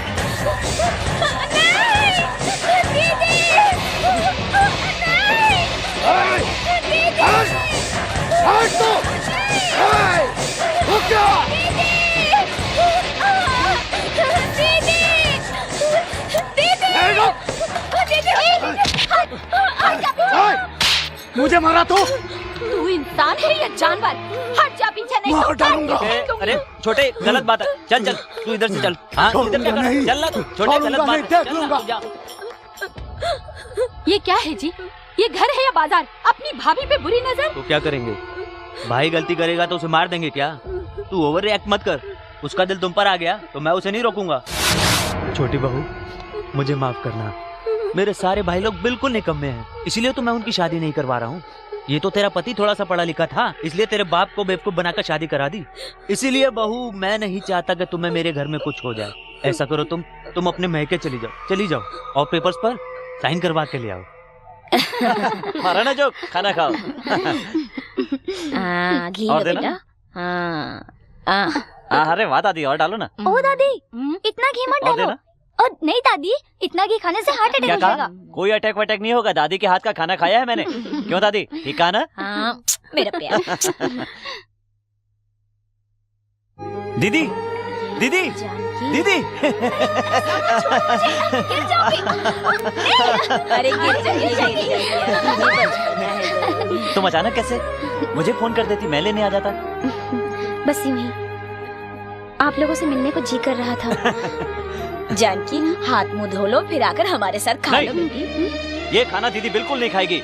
S9: मुझे मारा तो?
S1: तू इंसान है या जानवर? हट जा, पीछे नहीं
S9: मार डालूंगा।
S15: अरे छोटे, गलत बात है। चल चल, तू इधर से चल। हाँ, इधर से चल। चल ना तू। छोटे, गलत बात है। चल ना, जा।
S17: ये क्या है जी? ये घर है या बाजार? अपनी भाभी पे बुरी नजर।
S15: तो क्या करेंगे? भाई गलती करेगा तो उसे मार देंगे क्या? तू ओवर रिएक्ट मत कर। उसका दिल तुम पर आ गया तो मैं उसे नहीं रोकूंगा। छोटी बहू, मुझे माफ करना। मेरे सारे भाई लोग बिल्कुल निकम्मे हैं, इसलिए तो मैं उनकी शादी नहीं करवा रहा हूँ। ये तो तेरा पति थोड़ा सा पढ़ा लिखा था, इसलिए तेरे बाप को बेवकूफ बनाकर शादी करा दी। इसीलिए बहू, मैं नहीं चाहता कि तुम्हें मेरे घर में कुछ हो जाए। ऐसा करो, तुम अपने महके चली जाओ और पेपर्स पर साइन करवा के ले आओ।
S7: मारा ना जो, खाना खाओ।
S1: घी
S7: और
S1: लो
S7: देना?
S1: बेटा।
S7: अरे वाह दादी, और डालो ना।
S1: ओ दादी, इतना घी मत
S7: और
S1: डालो।
S7: देना?
S1: और नहीं दादी, इतना घी खाने से हार्ट अटैक
S7: क्या
S1: हो
S7: कहा?
S1: जाएगा।
S7: कोई अटैक वटैक नहीं होगा, दादी के हाथ का खाना खाया है मैंने। क्यों दादी, ठीक कहा ना?
S1: हाँ, मेरा प्यार।
S7: दीदी दीदी दीदी।
S1: अरे गिर जाएगी।
S7: तुम अचानक कैसे? मुझे फोन कर देती, मैं लेने आ जाता।
S16: बस यूं ही आप लोगों से मिलने को जी कर रहा था।
S1: जानकी, हाथ मुंह धो लो, फिर आकर हमारे साथ खा लो बेटी।
S7: ये खाना दीदी बिल्कुल नहीं खाएगी।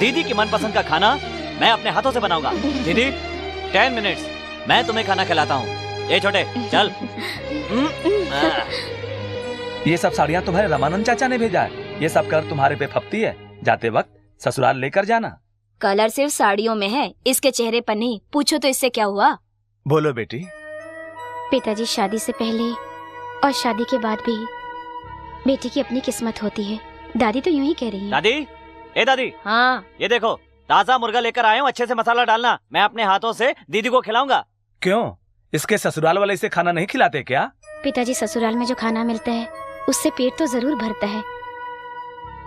S7: दीदी की मनपसंद का खाना मैं अपने हाथों से बनाऊंगा। दीदी 10 मिनट्स, मैं तुम्हें खाना खिलाता हूँ। ये छोटे चल।
S5: ये सब साड़ियाँ तुम्हारे रमानंद चाचा ने भेजा है। ये सब कर तुम्हारे पे फपती है। जाते वक्त ससुराल लेकर जाना।
S1: कलर सिर्फ साड़ियों में है, इसके चेहरे पर नहीं। पूछो तो इससे क्या हुआ?
S5: बोलो बेटी।
S16: पिताजी, शादी से पहले और शादी के बाद भी बेटी की अपनी किस्मत होती है। दादी तो यूं ही कह रही है।
S7: दादी, ए दादी।
S1: हाँ,
S7: ये देखो, ताजा मुर्गा लेकर आया हूँ। अच्छे से मसाला डालना, मैं अपने हाथों से दीदी को खिलाऊंगा।
S5: क्यों, इसके ससुराल वाले इसे खाना नहीं खिलाते क्या?
S16: पिताजी, ससुराल में जो खाना मिलता है उससे पेट तो जरूर भरता है,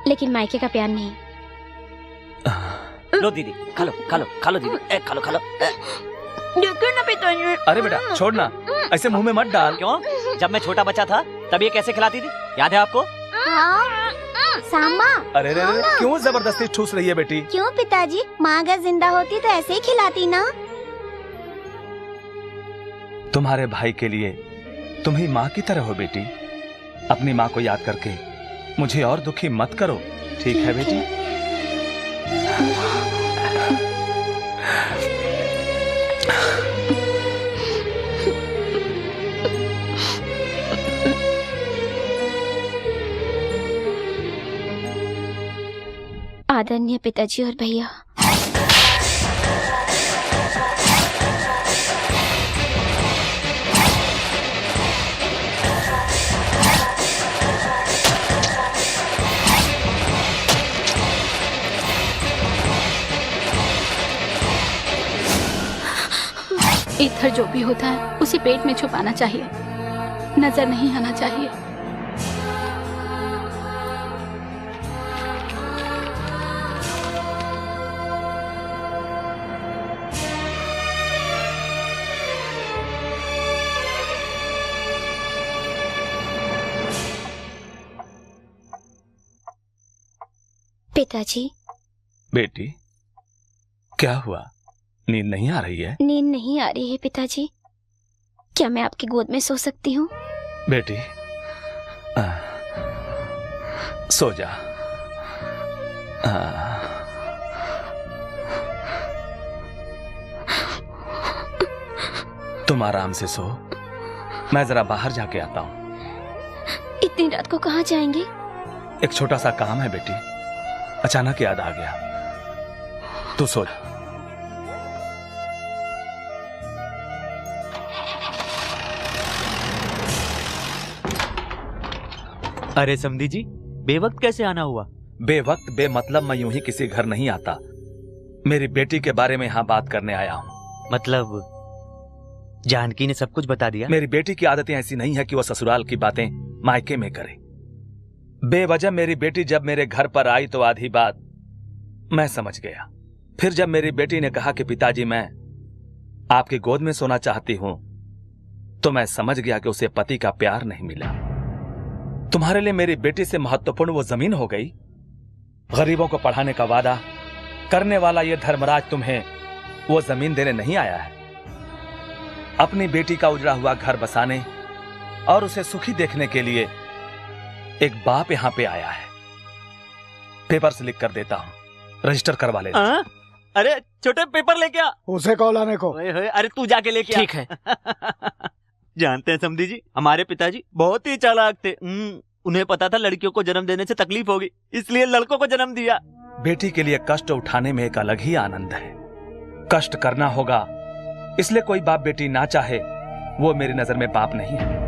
S16: लेकिन मायके का प्यार नहीं।
S7: लो दीदी, खा लो दीदी, खा लो।
S1: देखो ना पिताजी।
S5: अरे बेटा छोड़ना, ऐसे मुंह में मत डाल।
S7: क्यों? जब मैं छोटा बच्चा था तब ये कैसे खिलाती थी, याद है आपको?
S16: सांबा।
S5: अरे रे, क्यों जबरदस्ती ठूस रही है बेटी?
S16: क्यों पिताजी, माँ अगर जिंदा होती तो ऐसे ही खिलाती ना।
S5: तुम्हारे भाई के लिए तुम ही माँ की तरह हो बेटी। अपनी माँ को याद करके मुझे और दुखी मत करो, ठीक है बेटी?
S16: आदरणीय पिताजी और भैया,
S17: इधर जो भी होता है उसे पेट में छुपाना चाहिए, नजर नहीं आना चाहिए।
S16: पिताजी।
S5: बेटी, क्या हुआ? नींद नहीं आ रही है?
S16: नींद नहीं आ रही है पिताजी। क्या मैं आपकी गोद में सो सकती हूँ?
S5: बेटी, सो जा। तुम आराम से सो, मैं जरा बाहर जाके आता हूँ।
S16: इतनी रात को कहाँ जाएंगे?
S5: एक छोटा सा काम है बेटी, अचानक याद आ गया। तू सो जा।
S15: अरे समधी जी, बेवक्त कैसे आना हुआ?
S5: बेवक्त बेमतलब मैं यूं ही किसी घर नहीं आता। मेरी बेटी के बारे में यहाँ बात करने आया हूँ।
S15: मतलब जानकी ने सब कुछ बता दिया?
S5: मेरी बेटी की आदतें ऐसी नहीं है कि वो ससुराल की बातें मायके में करे। बेवजह मेरी बेटी जब मेरे घर पर आई तो आधी बात मैं समझ गया। फिर जब मेरी बेटी ने कहा कि पिताजी मैं आपकी गोद में सोना चाहती हूं, तो मैं समझ गया कि उसे पति का प्यार नहीं मिला। तुम्हारे लिए मेरी बेटी से महत्वपूर्ण वो जमीन हो गई। गरीबों को पढ़ाने का वादा करने वाला ये धर्मराज तुम्हें वो जमीन देने नहीं आया है। अपनी बेटी का उजड़ा हुआ घर बसाने और उसे सुखी देखने के लिए एक बाप यहां पे आया है। पेपर्स लिख कर देता हूं, रजिस्टर करवा ले।
S15: अरे छोटे, पेपर लेके आ।
S9: उसे कॉल आने को।
S15: अरे तू जाके लेके आ।
S8: ठीक है।
S15: जानते हैं समधी जी, हमारे पिताजी बहुत ही चालाक थे। उन्हें पता था लड़कियों को जन्म देने से तकलीफ होगी, इसलिए लड़कों को जन्म दिया।
S5: बेटी के लिए कष्ट उठाने में एक अलग ही आनंद है। कष्ट करना होगा, इसलिए कोई बाप बेटी ना चाहे वो मेरी नजर में पाप नहीं है।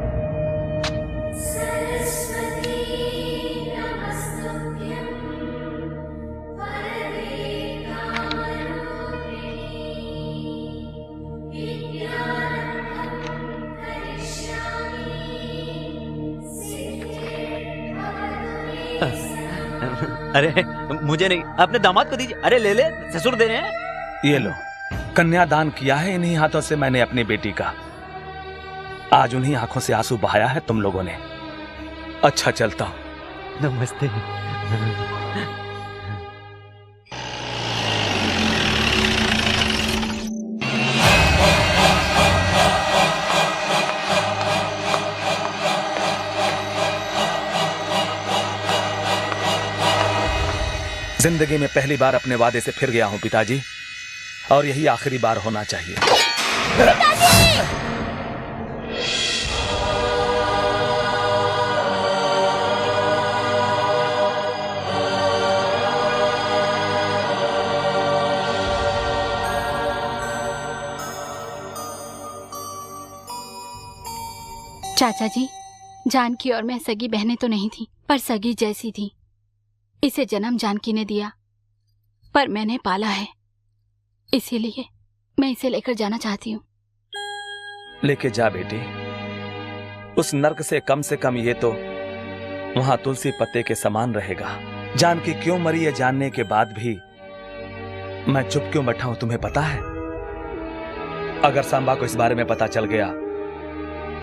S15: अरे मुझे नहीं, अपने दामाद को दीजिए। अरे ले ले, ससुर दे रहे हैं।
S5: ये लो, कन्यादान किया है इन्हीं हाथों से मैंने अपनी बेटी का। आज उन्हीं आंखों से आंसू बहाया है तुम लोगों ने। अच्छा चलता हूं।
S15: नमस्ते।
S5: जिंदगी में पहली बार अपने वादे से फिर गया हूं पिताजी, और यही आखिरी बार होना चाहिए।
S17: चाचा जी, जानकी और मैं सगी बहनें तो नहीं थी, पर सगी जैसी थी। इसे जन्म जानकी ने दिया, पर मैंने पाला है, इसीलिए मैं इसे लेकर जाना चाहती हूँ।
S5: लेके जा बेटी, उस नर्क से कम ये तो वहां तुलसी पत्ते के समान रहेगा। जानकी क्यों मरी ये जानने के बाद भी मैं चुप क्यों बैठा हूं तुम्हें पता है? अगर सांबा को इस बारे में पता चल गया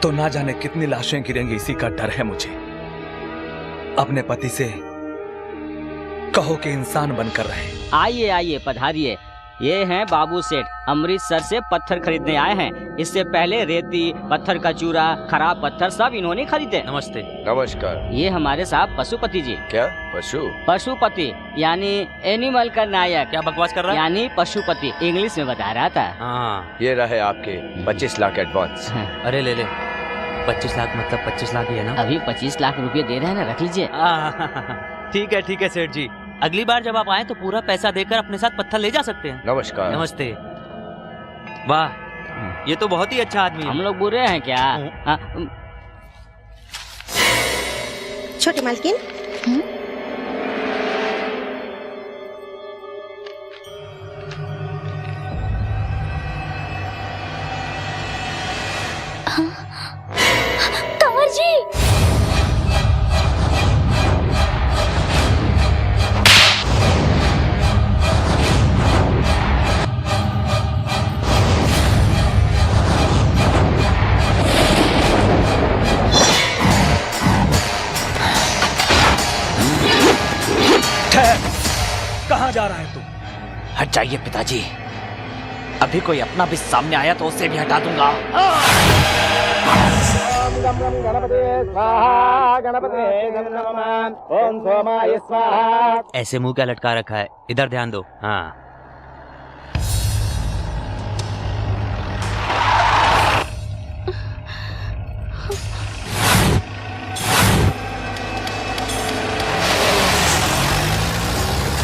S5: तो ना जाने कितनी लाशें गिरेंगी, इसी का डर है मुझे। अपने पति से कहो कि इंसान बनकर रहे।
S8: आइए आइए, पधारिए। ये हैं बाबू सेठ, अमृतसर से पत्थर खरीदने आए हैं। इससे पहले रेती, पत्थर का चूरा, खराब पत्थर सब इन्होंने खरीदे।
S15: नमस्ते।
S10: नमस्कार।
S8: ये हमारे साहब पशुपति जी।
S10: क्या पशु?
S8: पशुपति यानी एनिमल का नायक।
S15: क्या बकवास कर रहा है?
S8: यानी पशुपति, इंग्लिश में बता रहा था।
S15: हाँ।
S10: ये रहे आपके 25 लाख एडवांस।
S15: अरे ले ले, 25 लाख मतलब 25 लाख ही है ना?
S8: अभी 25 लाख रुपए दे रहे हैं ना, रख लीजिए।
S15: ठीक है सेठ जी, अगली बार जब आप आए तो पूरा पैसा देकर अपने साथ पत्थर ले जा सकते हैं।
S10: नमस्कार।
S15: नमस्ते। वाह, ये तो बहुत ही अच्छा आदमी है।
S8: हम लोग बुरे हैं क्या?
S13: छोटी मालकिन,
S1: कंवर जी,
S5: कहाँ जा रहा है तू?
S7: हट जाइए पिताजी, अभी कोई अपना भी सामने आया तो उसे भी हटा दूंगा।
S15: ऐसे मुंह क्या लटका रखा है? इधर ध्यान दो। हाँ।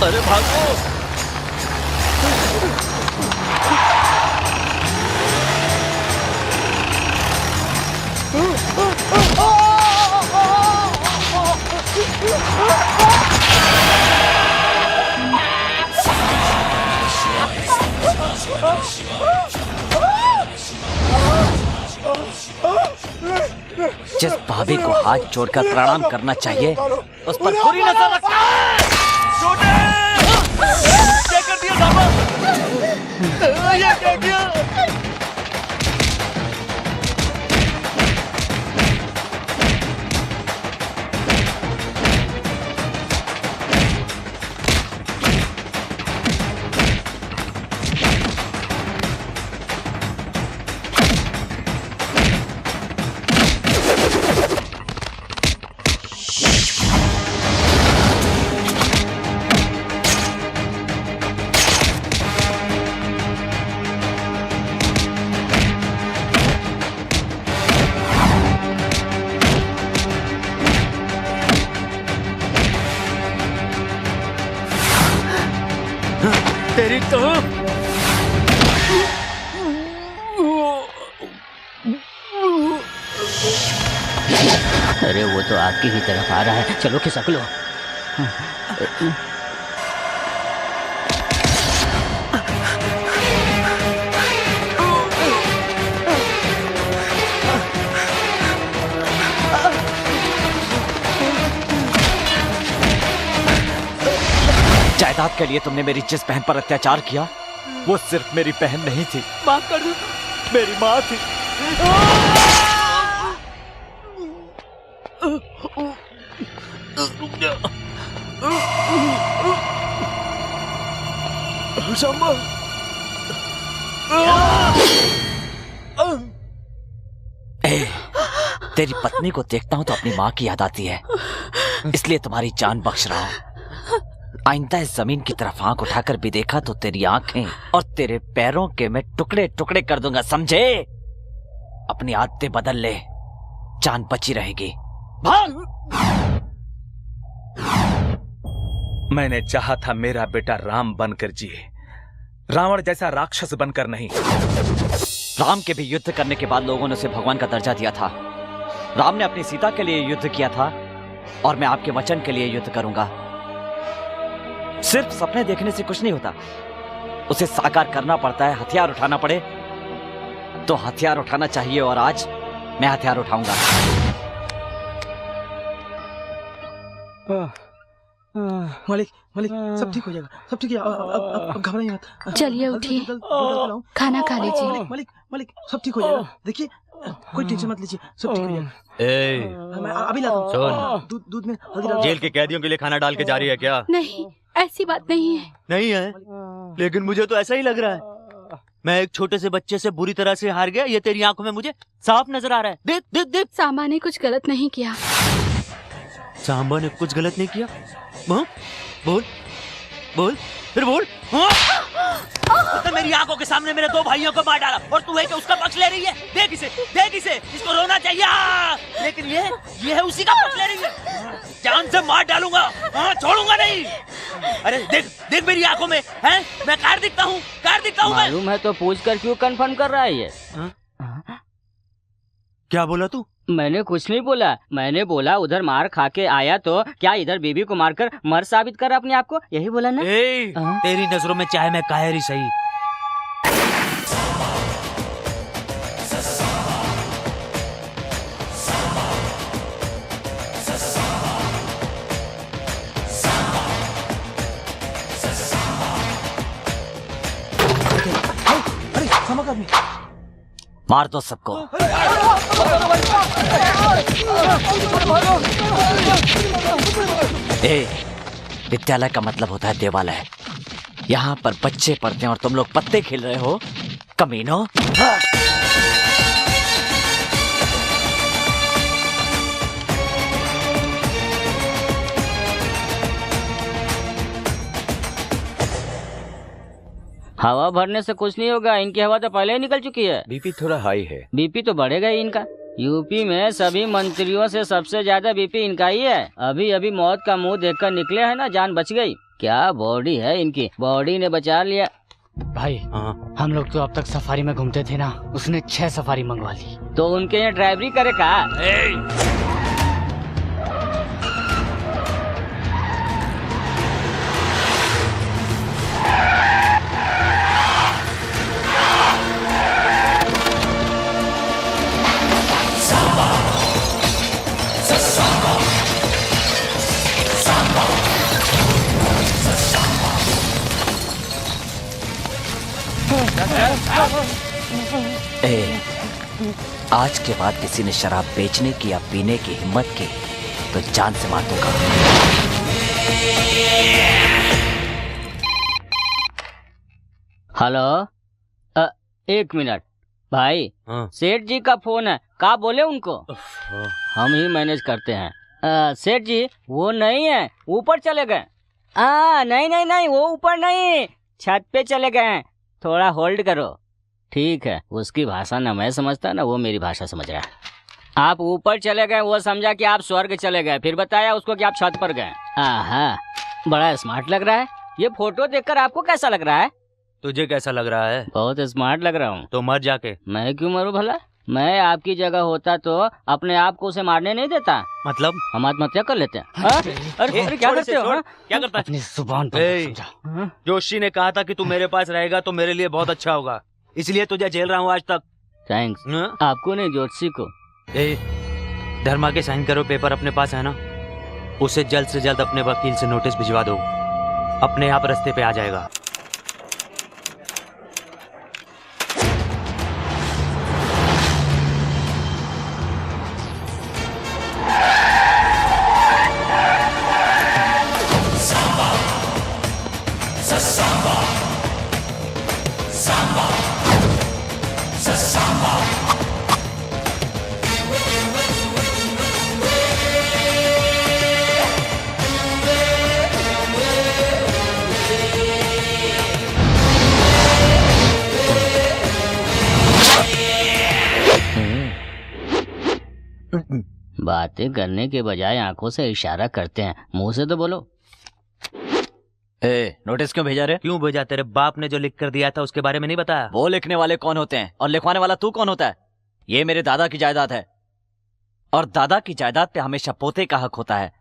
S15: अरे भागो!
S7: जिस भाभी को हाथ जोड़कर प्रणाम करना चाहिए उस पर पूरी नजर रखना है।
S6: क्या कर दिया साहब? ये क्या किया?
S8: अरे वो तो आपकी ही तरफ आ रहा है, चलो खिसक लो।
S7: जायदाद के लिए तुमने मेरी जिस बहन पर अत्याचार किया वो सिर्फ मेरी बहन नहीं थी,
S8: माफ कर दो,
S7: मेरी माँ थी।
S6: शंभू,
S7: तेरी पत्नी को देखता हूँ तो अपनी माँ की याद आती है, इसलिए तुम्हारी जान बख्श रहा हूँ। आइंदा इस जमीन की तरफ आंख उठाकर भी देखा तो तेरी आंखें और तेरे पैरों के मैं टुकड़े टुकड़े कर दूंगा, समझे? अपनी आदतें बदल ले, जान बची रहेगी। भाग!
S5: मैंने चाहा था मेरा बेटा राम बनकर जिए, रावण जैसा राक्षस बनकर नहीं।
S7: राम के भी युद्ध करने के बाद लोगों ने उसे भगवान का दर्जा दिया था। राम ने अपनी सीता के लिए युद्ध किया था और मैं आपके वचन के लिए युद्ध करूंगा। सिर्फ सपने देखने से कुछ नहीं होता, उसे साकार करना पड़ता है। हथियार उठाना पड़े तो हथियार उठाना चाहिए, और आज मैं हथियार उठाऊंगा।
S4: मालिक, मालिक, सब ठीक हो जाएगा, सब ठीक है, अब घबराइए मत।
S17: चलिए उठिए, खाना खा लीजिए।
S4: मालिक, मालिक, सब ठीक हो जाएगा, देखिए कोई टेंशन मत लीजिए, सब ठीक हो जाएगा। मैं अभी लाता हूँ। दूध में हल्दी डाल।
S15: जेल के कैदियों के लिए खाना डाल के जा रही है क्या?
S17: नहीं, ऐसी बात नहीं है।
S15: नहीं है, लेकिन मुझे तो ऐसा ही लग रहा है। मैं एक छोटे से बच्चे से बुरी तरह से हार गया, ये तेरी आंखों में मुझे साफ नजर आ रहा है। देख देख देख,
S17: सांबा ने कुछ गलत नहीं किया।
S15: सांबा ने कुछ गलत नहीं किया? बोल बोल, फिर बोल। तो मेरी आंखों के सामने मेरे दो भाइयों को मार डाला और तू है कि उसका पक्ष ले रही है। देख इसे, देख इसे, इसको रोना चाहिए, लेकिन ये है उसी का पक्ष ले रही है। जान से मार डालूंगा, छोड़ूंगा नहीं। अरे देख देख मेरी आंखों में है, मैं कार दिखता हूँ, कार दिखता हूँ।
S8: मालूम है तो पूछ कर क्यों कंफर्म कर रहा है ये?
S15: क्या बोला तू?
S8: मैंने कुछ नहीं बोला, मैंने बोला उधर मार खा के आया तो क्या इधर बीबी को मारकर मर साबित कर अपने आप को, यही बोला ना?
S15: तेरी नजरों में चाहे मैं कायर ही सही।
S4: अरे समझ आदमी,
S7: मार दो सबको। विद्यालय का मतलब होता है देवालय। यहाँ पर बच्चे पढ़ते हैं और तुम लोग पत्ते खेल रहे हो, कमीनों।
S8: हवा भरने से कुछ नहीं होगा, इनकी हवा तो पहले ही निकल चुकी है।
S2: बीपी थोड़ा हाई है।
S8: बीपी तो बढ़ेगा ही इनका। यूपी में सभी मंत्रियों से सबसे ज्यादा बीपी इनका ही है। अभी अभी मौत का मुंह देखकर निकले हैं ना, जान बच गई। क्या बॉडी है इनकी, बॉडी ने बचा लिया।
S18: भाई हम लोग तो अब तक सफारी में घूमते थे ना, उसने 6 सफारी मंगवा ली।
S8: तो उनके यहाँ ड्राइवरी करे का?
S7: आज के बाद किसी ने शराब बेचने की या पीने की हिम्मत की तो जान से मार दूंगा।
S8: हेलो, 1 मिनट भाई, सेठ जी का फोन है, का बोले उनको? हम ही मैनेज करते हैं। सेठ जी वो नहीं है, ऊपर चले गए। नहीं नहीं नहीं, वो ऊपर नहीं, छत पे चले गए हैं, थोड़ा होल्ड करो। ठीक है, उसकी भाषा ना मैं समझता ना वो मेरी भाषा समझ रहा है। आप ऊपर चले गए, वो समझा कि आप स्वर्ग चले गए, फिर बताया उसको कि आप छत पर गए। बड़ा स्मार्ट लग रहा है। ये फोटो देखकर आपको कैसा लग रहा है?
S15: तुझे कैसा लग रहा है?
S18: बहुत स्मार्ट लग रहा हूँ।
S15: तो मर जाके।
S18: मैं क्यों मरूं भला? मैं आपकी जगह होता तो अपने आप को उसे मारने नहीं देता।
S15: मतलब
S18: हम आत्महत्या कर लेते हैं। अरे क्या करते हो?
S15: क्या करता है?
S18: अपनी जुबान पर समझा।
S15: जोशी ने कहा था कि तू मेरे पास रहेगा तो मेरे लिए बहुत अच्छा होगा, इसलिए तुझे झेल रहा हूँ आज तक।
S18: थैंक्स। आपको नहीं, जोशी को।
S15: धर्मा के साइन करो पेपर अपने पास है ना, उसे जल्द से जल्द अपने वकील से नोटिस भिजवा दो, अपने आप रास्ते पे आ जाएगा।
S18: बातें करने के बजाय आंखों से इशारा करते हैं, मुंह से तो बोलो।
S7: नोटिस क्यों भेजा रे?
S15: क्यों भेजा? तेरे बाप ने जो लिख कर दिया था उसके बारे में नहीं बताया?
S7: वो लिखने वाले कौन होते हैं और लिखवाने वाला तू कौन होता है? ये मेरे दादा की जायदाद है और दादा की जायदाद पे हमेशा पोते का हक होता है।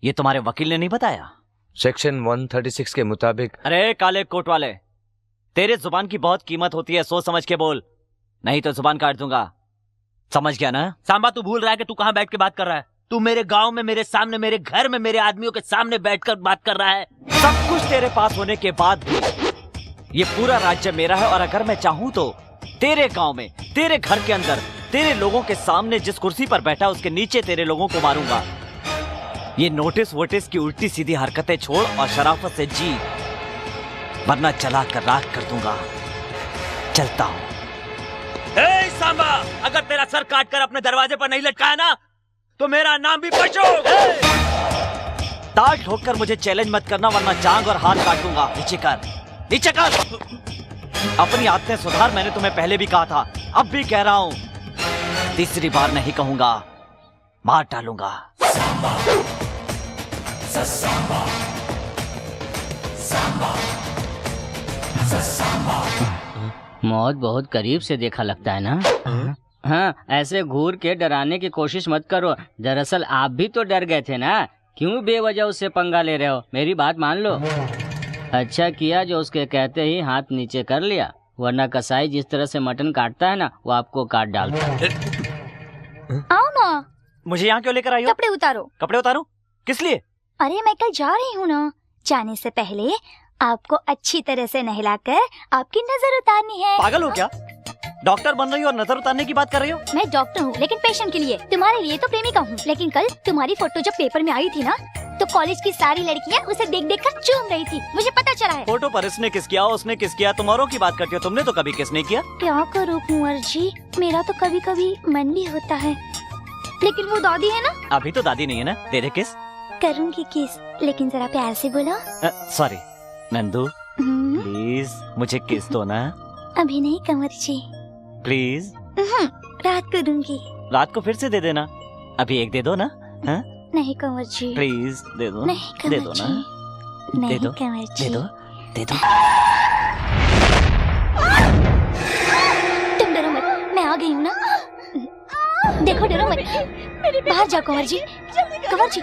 S7: ये तुम्हारे वकील ने नहीं बताया?
S2: सेक्शन 136 के मुताबिक।
S7: अरे काले कोट वाले, तेरे जुबान की बहुत कीमत होती है, सोच समझ के बोल, नहीं तो जुबान काट दूंगा। समझ गया ना?
S15: सांबा तू भूल रहा है कि तू कहाँ बैठ के बात कर रहा है? तू मेरे गांव में, मेरे सामने, मेरे घर में, मेरे आदमियों के सामने बैठकर बात कर रहा है।
S7: सब कुछ तेरे पास होने के बाद भी ये पूरा राज्य मेरा है, और अगर मैं चाहूं तो तेरे गांव में, तेरे घर के अंदर, तेरे लोगों के सामने जिस कुर्सी पर बैठा उसके नीचे तेरे लोगों को मारूंगा। ये नोटिस वोटिस की उल्टी सीधी हरकतें छोड़ और शराफत से जी, वरना जला कर राख कर दूंगा। चलता हूं।
S15: सांबा, अगर तेरा सर काट कर अपने दरवाजे पर नहीं लटकाया ना तो मेरा नाम भी बचो।
S7: ताल ठोक कर मुझे चैलेंज मत करना, वरना जांग और हाथ काट दूंगा। नीचे कर, नीचे कर। अपनी आदतें सुधार, मैंने तुम्हें पहले भी कहा था, अब भी कह रहा हूं, तीसरी बार नहीं कहूंगा, मार डालूंगा। सांबा, सांबा, सांबा,
S18: सांबा। मौत बहुत करीब से देखा लगता है ना? हाँ, ऐसे घूर के डराने की कोशिश मत करो। दरअसल आप भी तो डर गए थे ना, क्यों बेवजह उससे पंगा ले रहे हो? मेरी बात मान लो। अच्छा किया जो उसके कहते ही हाथ नीचे कर लिया, वरना कसाई जिस तरह से मटन काटता है ना, वो आपको काट डालता है।
S1: आओ ना।
S7: मुझे यहाँ क्यों लेकर आई हो?
S1: कपड़े उतारो।
S7: कपड़े उतारो? किस लिए?
S1: अरे मैं कल जा रही हूँ ना, जाने से पहले आपको अच्छी तरह से नहलाकर आपकी नजर उतारनी है।
S7: पागल हो क्या? डॉक्टर बन रही हो और नजर उतारने की बात कर रही हो?
S1: मैं डॉक्टर हूँ लेकिन पेशेंट के लिए, तुम्हारे लिए तो प्रेमिका हूँ। लेकिन कल तुम्हारी फोटो जब पेपर में आई थी ना, तो कॉलेज की सारी लड़कियाँ उसे देख देख कर चूम रही थी, मुझे पता चला है।
S7: फोटो पर इसने किस किया, उसने किस किया? तुम औरों की बात करती हो, तुमने तो कभी किस नहीं किया।
S1: क्या करूँ कुंवर जी, मेरा तो कभी कभी मन भी होता है, लेकिन वो दादी है ना।
S7: अभी तो दादी नहीं है ना, दे दे किस।
S1: करूँगी किस, लेकिन जरा प्यार से बोलो।
S7: सॉरी नंदू, प्लीज मुझे किस दो ना।
S1: अभी नहीं कंवर जी,
S7: प्लीज।
S1: रात को दूंगी।
S7: रात को फिर से दे देना, अभी एक दे दो ना। हाँ?
S1: नहीं कंवर जी,
S7: प्लीज दे दो।
S1: नहीं कंवर
S7: दे दो ना,
S1: नहीं
S7: दे दो,
S1: कंवर जी,
S7: दे दो, दे दो।
S1: तुम डरो मत, मैं आ गई हूँ ना। देखो डरो मत, बाहर जाओ कंवर जी, कंवर जी।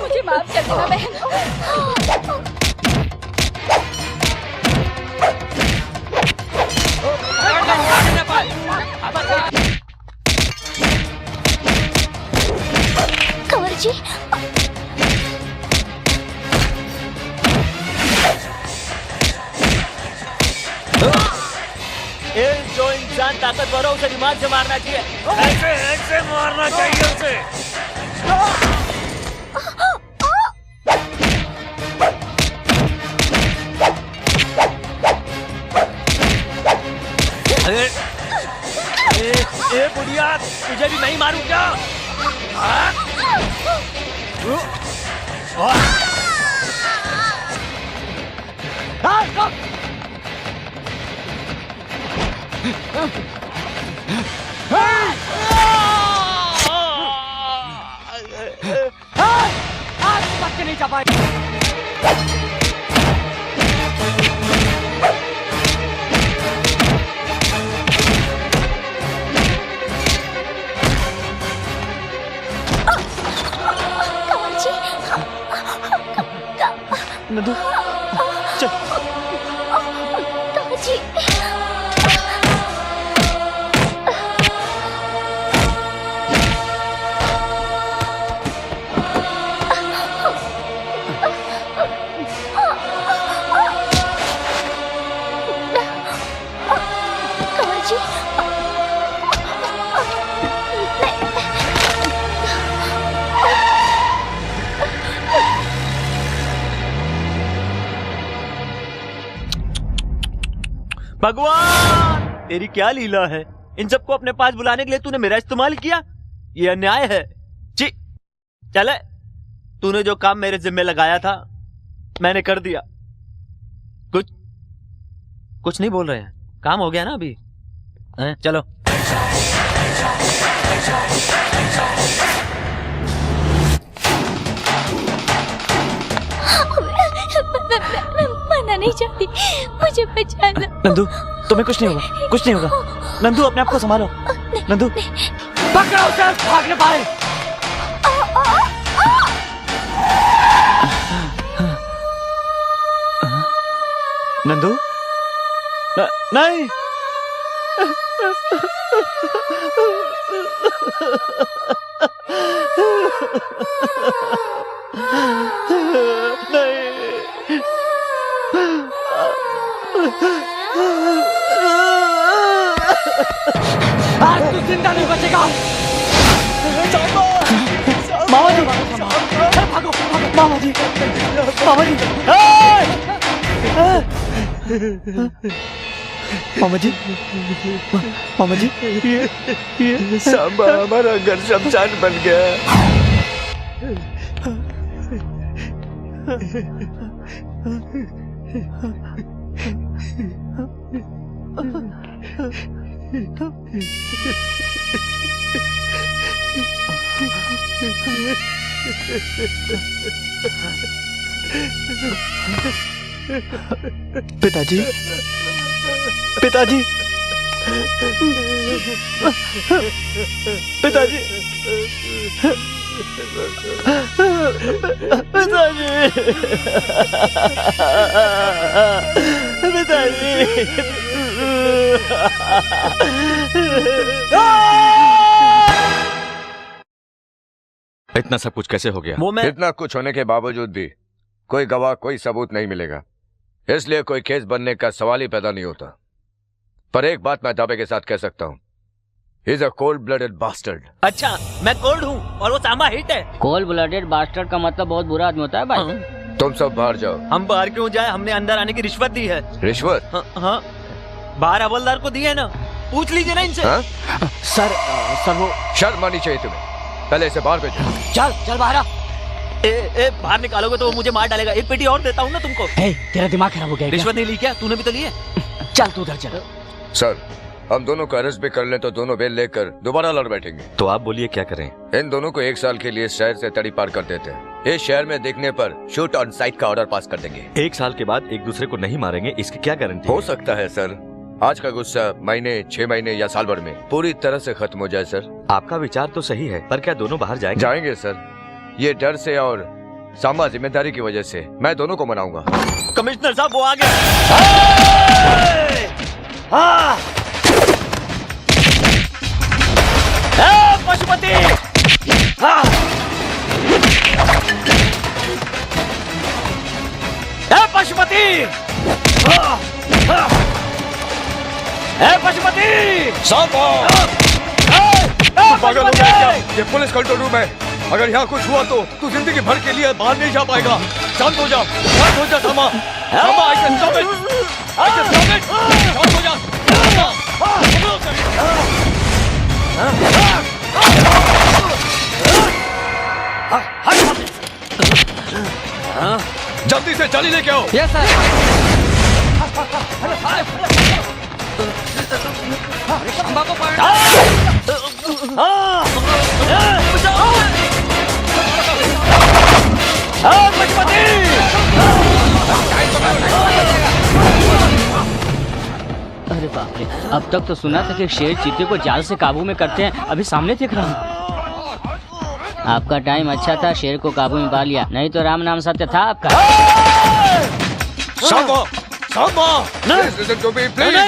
S17: मुझे माफ कर देना बहन।
S1: कंवर जी,
S15: जो इंसान ताकतवर हो उसे दिमाग से मारना चाहिए, ऐसे ऐसे मारना चाहिए उसे। ए बुढ़िया, तुझे भी नहीं मारूं क्या?
S8: बच के नहीं जा पाए।
S15: नंदू चल। भगवान तेरी क्या लीला है। इन सबको अपने पास बुलाने के लिए तूने मेरा इस्तेमाल किया। ये अन्याय है। जी चले, तूने जो काम मेरे जिम्मे लगाया था मैंने कर दिया। कुछ नहीं बोल रहे हैं, काम हो गया ना अभी। चलो
S1: मना नहीं चाहती, मुझे बचा लो।
S15: नंदू तुम्हें कुछ नहीं होगा, कुछ नहीं होगा। नंदू अपने आप को संभालो। नंदू
S8: पकड़ो उसे, भाग न पाए।
S15: नंदू नहीं।
S8: आज तू जिंदा नहीं बचेगा।
S15: मामा जी, भागो, मामा जी, मामा जी, मामा जी, मामा जी,
S10: ये सांबा हमारा घर शमशान बन गया।
S15: पिताजी, पिताजी, पिताजी,
S14: इतना सब कुछ कैसे हो गया?
S10: इतना कुछ होने के बावजूद भी कोई गवाह, कोई सबूत नहीं मिलेगा, इसलिए कोई केस बनने का सवाल ही पैदा नहीं होता। पर एक बात मैं दावे के साथ कह सकता हूँ, he is a cold-blooded bastard।
S15: अच्छा, मैं कोल्ड हूँ और वो सांबा हिट है।
S18: कोल्ड ब्लडेड बास्टर्ड का मतलब बहुत बुरा आदमी होता है भाई।
S10: तुम सब बाहर जाओ।
S15: हम बाहर क्यों जाए? हमने अंदर आने की रिश्वत दी है।
S10: रिश्वत?
S15: हाँ, बाहर हवलदार को दी है ना, पूछ लीजिए ना इनसे।
S10: सर वो शर्म आनी चाहिए तुम्हें। पहले इसे बाहर भेजो।
S8: चल बाहर आ।
S15: बाहर निकालोगे तो वो मुझे मार डालेगा। एक पेटी और देता हूँ ना तुमको।
S8: तेरा दिमाग खराब हो गया।
S15: रिश्वत नहीं ली क्या? तूने भी तो ली है।
S8: चल तू उधर चल।
S10: सर हम दोनों को अरेस्ट भी कर लें तो दोनों बेल लेकर दोबारा लड़ बैठेंगे।
S14: तो आप बोलिए क्या करें?
S10: इन दोनों को 1 साल के लिए शहर से तड़ी पार कर देते हैं। इस शहर में देखने पर शूट ऑन साइट का ऑर्डर पास कर देंगे।
S14: 1 साल के बाद एक दूसरे को नहीं मारेंगे, इसकी क्या गारंटी?
S10: हो सकता है सर, आज का गुस्सा महीने, 6 महीने या साल भर में पूरी तरह से खत्म हो जाए। सर
S14: आपका विचार तो सही है, पर क्या दोनों बाहर जाएंगे?
S10: जाएंगे सर। ये डर से और सांबा जिम्मेदारी की वजह से मैं दोनों को मनाऊंगा।
S15: कमिश्नर साहब वो आ गए। पशुपति, पशुपति, पशुपति,
S10: पागल हो गया क्या? ये पुलिस कंट्रोल रूम है। अगर यहाँ कुछ हुआ तो तू जिंदगी भर के लिए बाहर नहीं जा पाएगा। शांत हो जा, शांत हो जा सामा। सामा, I can stop it. I can stop it. शांत हो जा। जल्दी से जाली लेके आओ।
S8: Yes sir.
S18: अरे बाप रे, अब तक तो सुना था कि शेर चीते को जाल से काबू में करते हैं, अभी सामने देख रहा हूँ। आपका टाइम अच्छा था, शेर को काबू में पा लिया, नहीं तो राम नाम सत्य था आपका।
S10: सांबा, सांबा,
S8: नहीं,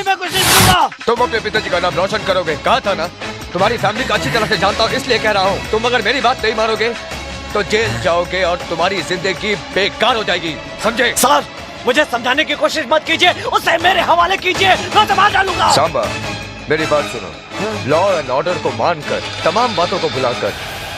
S8: मैं कुछ नहीं सुनूंगा।
S10: तुम अपने पिताजी का नाम रोशन करोगे, कहा था ना। तुम्हारी फैमिली को अच्छी तरह से जानता हूँ, इसलिए कह रहा हूँ। तुम अगर मेरी बात नहीं मानोगे तो जेल जाओगे और तुम्हारी जिंदगी बेकार हो जाएगी, समझे?
S8: सर, मुझे समझाने की कोशिश मत कीजिए, उसे मेरे हवाले कीजिए, मैं तो मार डालूंगा।
S10: सांबा, मेरी बात सुनो। लॉ एंड ऑर्डर को मानकर, तमाम बातों को भुलाकर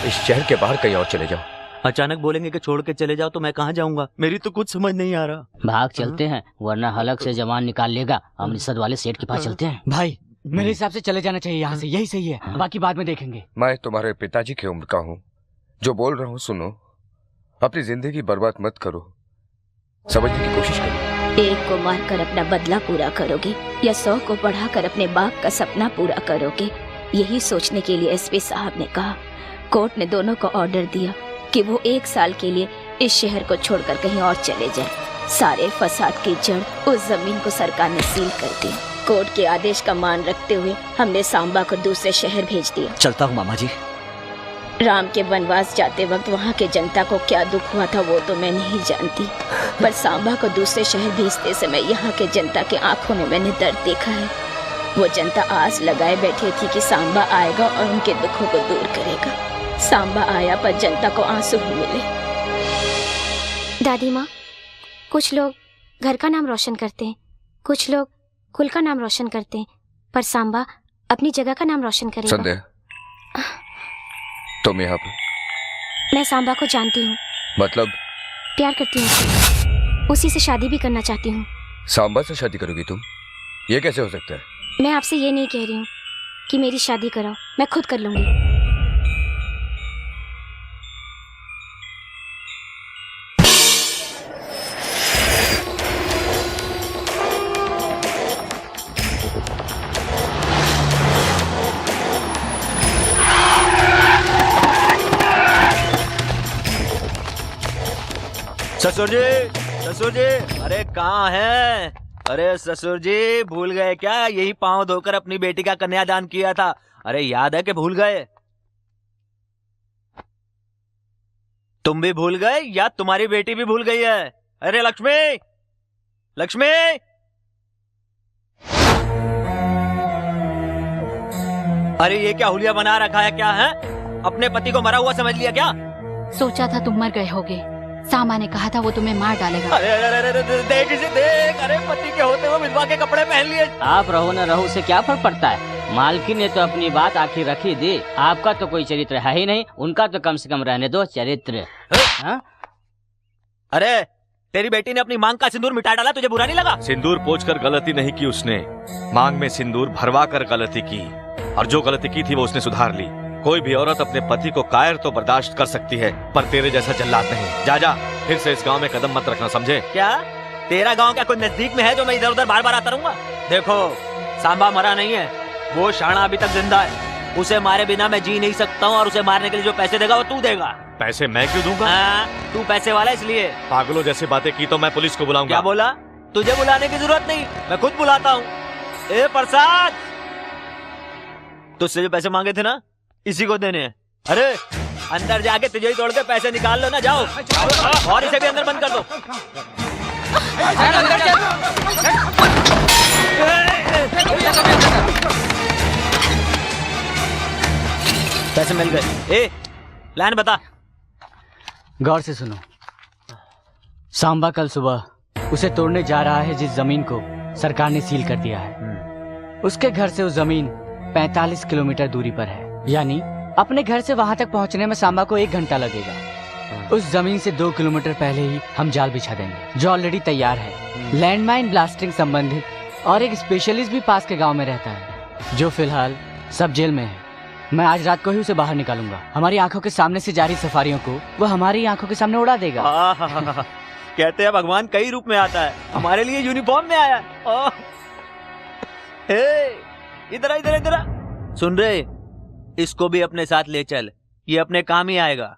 S10: इस शहर के बाहर कहीं और चले जाओ।
S15: अचानक बोलेंगे कि छोड़ के चले जाओ तो मैं कहाँ जाऊंगा? मेरी तो कुछ समझ नहीं आ रहा।
S18: भाग चलते हैं, वरना हलक से जवान निकाल लेगा। अमृतसर वाले सेठ के पास चलते हैं।
S15: भाई, मेरे हिसाब से चले जाना चाहिए यहाँ से, यही सही है, बाकी बाद में देखेंगे।
S10: मैं तुम्हारे पिताजी की उम्र का हूँ, जो बोल रहा हूँ सुनो। अपनी जिंदगी बर्बाद मत करो, समझने की कोशिश करो।
S1: एक को मारकर अपना बदला पूरा करोगे या 100 को बढ़ाकर अपने बाप का सपना पूरा करोगे? यही सोचने के लिए एसपी साहब ने कहा। कोर्ट ने दोनों को ऑर्डर दिया कि वो 1 साल के लिए इस शहर को छोड़कर कहीं और चले जाएं। सारे फसाद की जड़ उस जमीन को सरकार ने सील कर दी। कोर्ट के आदेश का मान रखते हुए हमने सांबा को दूसरे शहर भेज दिया।
S7: चलता हूँ मामा जी।
S1: राम के वनवास जाते वक्त वहाँ के जनता को क्या दुख हुआ था वो तो मैं नहीं जानती, पर सांबा को दूसरे शहर भेजते समय यहाँ के जनता के आंखों में मैंने दर्द देखा है। वो जनता आस लगाए बैठी थी कि सांबा आएगा और उनके दुखों को दूर करेगा। सांबा आया पर जनता को आंसू ही मिले।
S16: दादी माँ, कुछ लोग घर का नाम रोशन करते हैं, कुछ लोग कुल का नाम रोशन करते हैं, पर सांबा अपनी जगह का नाम रोशन करेगा।
S10: संध्या, तुम यहाँ पर?
S16: मैं सांबा को जानती हूँ।
S10: मतलब?
S16: प्यार करती हूँ, उसी से शादी भी करना चाहती हूँ।
S10: सांबा से शादी करोगी तुम? ये कैसे हो सकता है?
S16: मैं आपसे ये नहीं कह रही हूँ कि मेरी शादी कराओ, मैं खुद कर लूंगी।
S15: ससुर जी, ससुर जी, अरे कहाँ हैं? अरे ससुर जी, भूल गए क्या? यही पांव धोकर अपनी बेटी का कन्यादान किया था। अरे याद है कि भूल गए? तुम भी भूल गए या तुम्हारी बेटी भी भूल गई है? अरे लक्ष्मी, लक्ष्मी, अरे ये क्या हुलिया बना रखा है? क्या है? अपने पति को मरा हुआ समझ लिया क्या?
S17: सोचा था तुम मर गए होगे, सामा ने कहा था वो तुम्हें मार डालेगा।
S15: अरे अरे अरे देख इसे देख, अरे पति के होते हुए विधवा के कपड़े पहन लिए।
S18: आप रहो न रहो से क्या फर्क पड़ता है? मालकिन ने तो अपनी बात आखिर रखी दी। आपका तो कोई चरित्र है ही नहीं, उनका तो कम से कम रहने दो चरित्र।
S15: अरे तेरी बेटी ने अपनी मांग का सिंदूर मिटा डाला, तुझे बुरा नहीं लगा?
S14: सिंदूर पोंछकर गलती नहीं की उसने, मांग में सिंदूर भरवा कर गलती की, और जो गलती की थी वो उसने सुधार ली। कोई भी औरत अपने पति को कायर तो बर्दाश्त कर सकती है, पर तेरे जैसा जल्लाद नहीं। जा जा, फिर से इस गांव में कदम मत रखना, समझे?
S15: क्या तेरा गांव क्या कोई नजदीक में है जो मैं इधर उधर बार बार आता रहूंगा? देखो, सांबा मरा नहीं है, वो शाना अभी तक जिंदा है। उसे मारे बिना मैं जी नहीं सकता हूँ, और उसे मारने के लिए जो पैसे देगा वो तू देगा।
S14: पैसे मैं क्यों दूंगा?
S15: तू पैसे वाला इसलिए।
S14: पागलों जैसी बातें की तो मैं पुलिस को बुलाऊंगा।
S15: क्या बोला? तुझे बुलाने की जरूरत नहीं, मैं खुद बुलाता हूँ। ए प्रसाद, तुझसे जो पैसे मांगे थे ना, इसी को देने हैं। अरे अंदर जाके तुझे ही तोड़ के पैसे निकाल लो ना, जाओ। और इसे भी अंदर बंद कर दो। पैसे मिल गए। ए प्लान बता।
S18: गौर से सुनो, सांबा कल सुबह उसे तोड़ने जा रहा है जिस जमीन को सरकार ने सील कर दिया है। उसके घर से वो जमीन 45 किलोमीटर दूरी पर है, यानी अपने घर से वहां तक पहुंचने में सांबा को 1 घंटा लगेगा। उस जमीन से 2 किलोमीटर पहले ही हम जाल बिछा देंगे, जो ऑलरेडी तैयार है। लैंडमाइन ब्लास्टिंग संबंधित और एक स्पेशलिस्ट भी पास के गांव में रहता है, जो फिलहाल सब जेल में है। मैं आज रात को ही उसे बाहर निकालूंगा। हमारी आंखों के सामने से जारी सफारियों को वो हमारी आंखों के सामने उड़ा देगा।
S15: कहते हैं भगवान कई रूप में आता है, हमारे लिए यूनिफॉर्म में आया। इधर इधर इधर सुन रहे, इसको भी अपने साथ ले चल, ये अपने काम ही आएगा।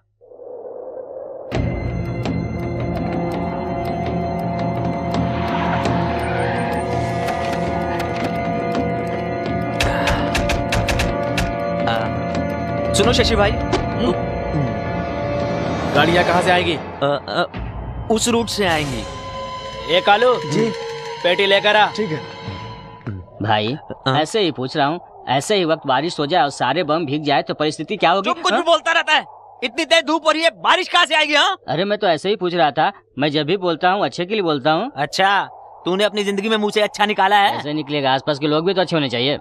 S8: सुनो शशि भाई,
S4: गाड़ियाँ कहाँ से आएगी?
S8: उस रूट से आएंगी।
S4: ए कालू जी, पेटी लेकर आ।
S9: ठीक है
S18: भाई, ऐसे ही पूछ रहा हूँ, ऐसे ही वक्त बारिश हो जाए और सारे बम भीग जाए तो परिस्थिति क्या होगी?
S8: तुम कुछ भी बोलता रहता है, इतनी तेज धूप हो रही है, बारिश कहाँ से आएगी? हाँ,
S18: अरे मैं तो ऐसे ही पूछ रहा था, मैं जब भी बोलता हूँ अच्छे के लिए बोलता हूँ।
S8: अच्छा, तूने अपनी जिंदगी में मुँह से अच्छा निकाला है?
S18: ऐसे निकलेगा, आसपास के लोग भी तो अच्छे होने चाहिए।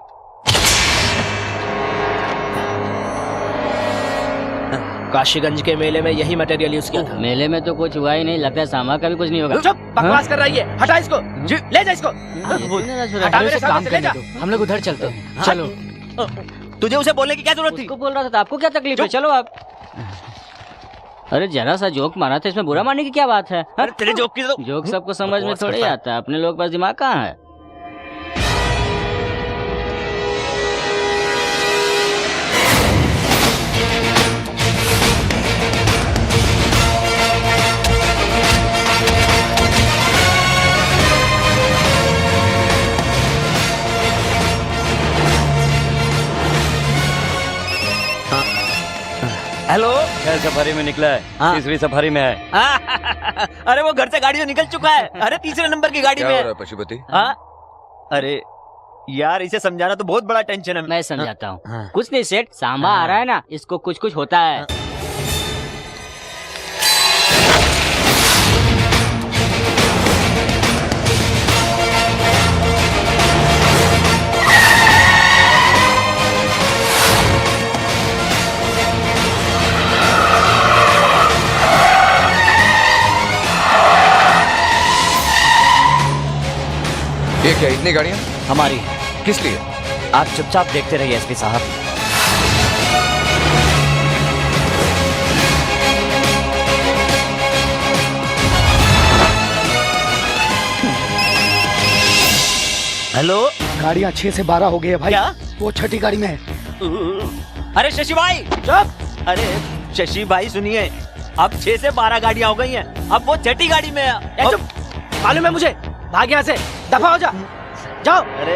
S4: काशीगंज के मेले में यही मटेरियल यूज किया था।
S18: मेले में तो कुछ हुआ ही नहीं, लगता है सांबा का भी कुछ नहीं होगा।
S4: चुप, बकवास कर रही है, हटा इसको, ले जा इसको। हटा मेरे सामने से, ले जा।
S18: हम लोग उधर चलते हैं, चलो।
S8: तुझे उसे बोलने की क्या जरूरत थी?
S18: उसको बोल रहा था, आपको क्या तकलीफ है? चलो आप। अरे जरा सा जोक मारा था, इसमें बुरा मानने की क्या बात है?
S8: अरे तेरे जोक की तो
S18: जोक सबको समझ में थोड़ी आता है, अपने लोग पास दिमाग कहाँ है?
S8: हेलो,
S3: क्या सफारी में निकला है? तीसरी सफारी में है।
S8: अरे वो घर से गाड़ी से निकल चुका है। अरे तीसरे नंबर की गाड़ी
S10: क्या
S8: में
S10: हो रहा है पशुपति?
S8: अरे यार, इसे समझाना तो बहुत बड़ा टेंशन है।
S18: मैं समझाता हूँ। कुछ नहीं सेठ, सांबा आ रहा है ना, इसको कुछ कुछ होता है।
S10: ये क्या, इतनी गाड़ियाँ?
S7: हमारी।
S10: किस लिए?
S7: आप चुपचाप देखते रहिए एसपी साहब।
S8: हेलो,
S9: गाड़ियाँ 6 से 12 हो गई है भाई।
S8: क्या?
S9: वो छठी गाड़ी में है।
S8: अरे शशि भाई चुप। अरे शशि भाई सुनिए, अब 6 से 12 गाड़ियाँ हो गई हैं, अब वो छठी गाड़ी में है।
S4: चुप, मालूम है मुझे, भाग यहाँ से, दफा हो जा, जाओ।
S8: अरे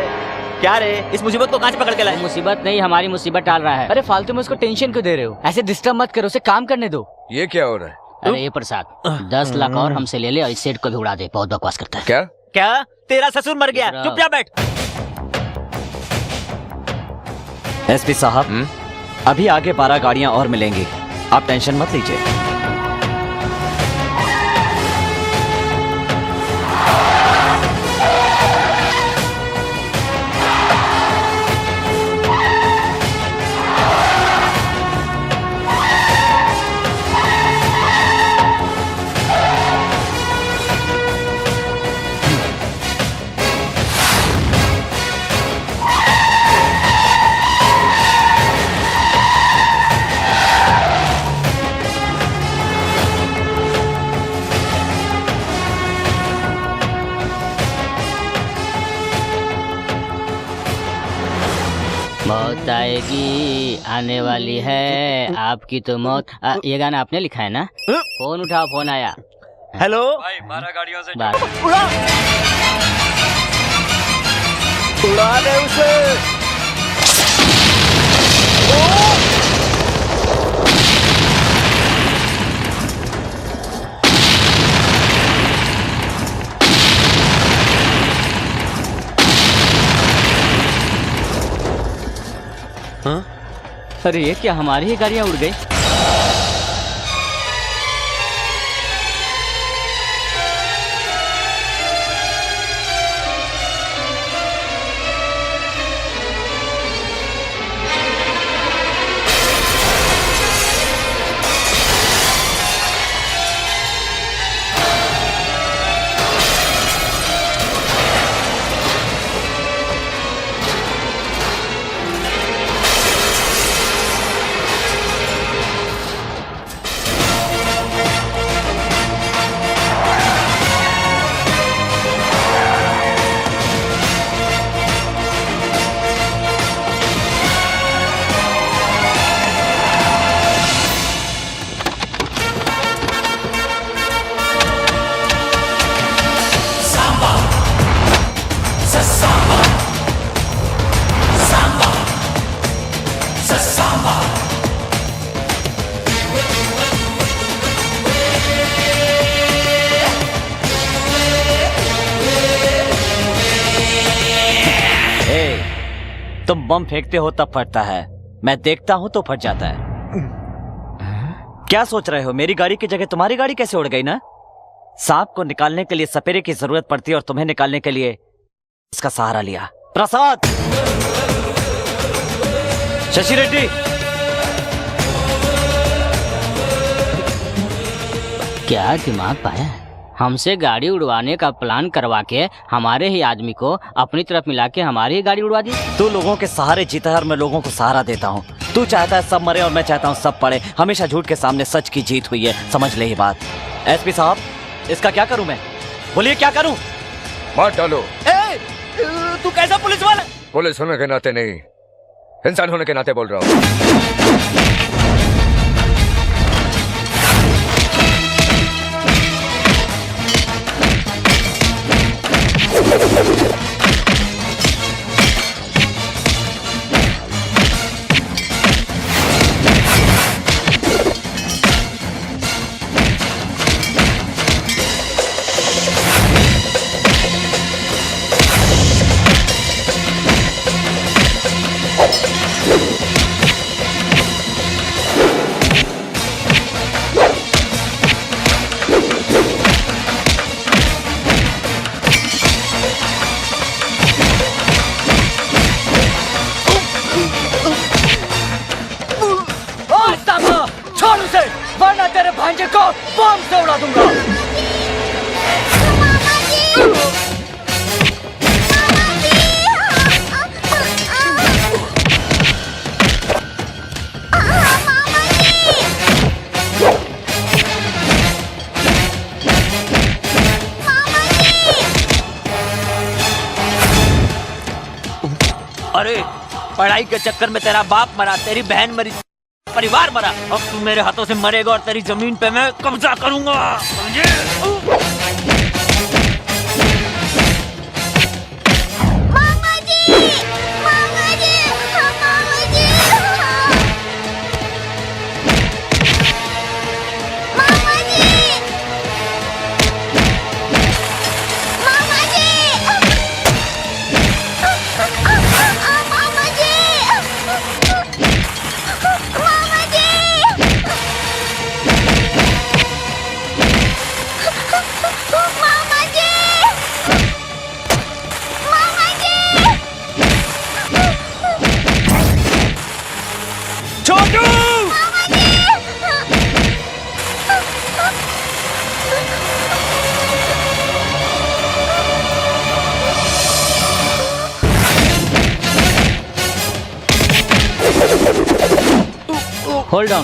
S8: क्या रे, इस मुसीबत को कहाँ से पकड़ के लाए?
S18: मुसीबत नहीं, हमारी मुसीबत टाल रहा है।
S15: अरे फालतू में उसको टेंशन क्यों दे रहे हो? ऐसे डिस्टर्ब मत करो, उसे काम करने दो।
S10: ये क्या हो रहा है?
S18: अरे ये प्रसाद 10 लाख और हमसे ले ले और इस सेठ को भी उड़ा दे, बहुत बकवास करता है।
S10: क्या?
S8: क्या तेरा ससुर मर गया? चुप जा बैठ।
S7: एसपी साहब, अभी आगे 12 गाड़ियां और मिलेंगी, आप टेंशन मत लीजिए।
S18: मौत आएगी, आने वाली है आपकी तो मौत। ये गाना आपने लिखा है ना? फोन उठाओ, फोन आया।
S8: हेलो
S3: भाई, 12 गाड़ियों से
S8: उड़ा दे उसे।
S18: अरे ये क्या, हमारी ही गाड़ियाँ उड़ गई?
S7: तुम बम फेंकते हो तब फटता है, मैं देखता हूँ तो फट जाता है। क्या सोच रहे हो, मेरी गाड़ी की जगह तुम्हारी गाड़ी कैसे उड़ गई ना? सांप को निकालने के लिए सपेरे की जरूरत पड़ती है और तुम्हें निकालने के लिए इसका सहारा लिया। प्रसाद, शशि रेड्डी,
S18: क्या दिमाग पाया है? हमसे गाड़ी उड़वाने का प्लान करवा के हमारे ही आदमी को अपनी तरफ मिला के हमारी ही गाड़ी उड़वा दी।
S7: तू लोगों के सहारे जीता है और मैं लोगों को सहारा देता हूँ। तू चाहता है सब मरे और मैं चाहता हूँ सब पड़े। हमेशा झूठ के सामने सच की जीत हुई है, समझ ले ये बात। एसपी साहब, इसका क्या करूँ मैं? बोलिए क्या करूँ?
S10: मार डालो।
S7: तू कैसा पुलिस वाला?
S10: पुलिस होने के नाते नहीं, इंसान होने के नाते बोल रहा हूँ।
S7: छोड़ उसे, वरना तेरे भांजे को बम से उड़ा दूंगा।
S15: अरे पढ़ाई के चक्कर में तेरा बाप मरा, तेरी बहन मरी, परिवार मरा। अब तू मेरे हाथों से मरेगा और तेरी जमीन पे मैं कब्जा करूंगा, समझे?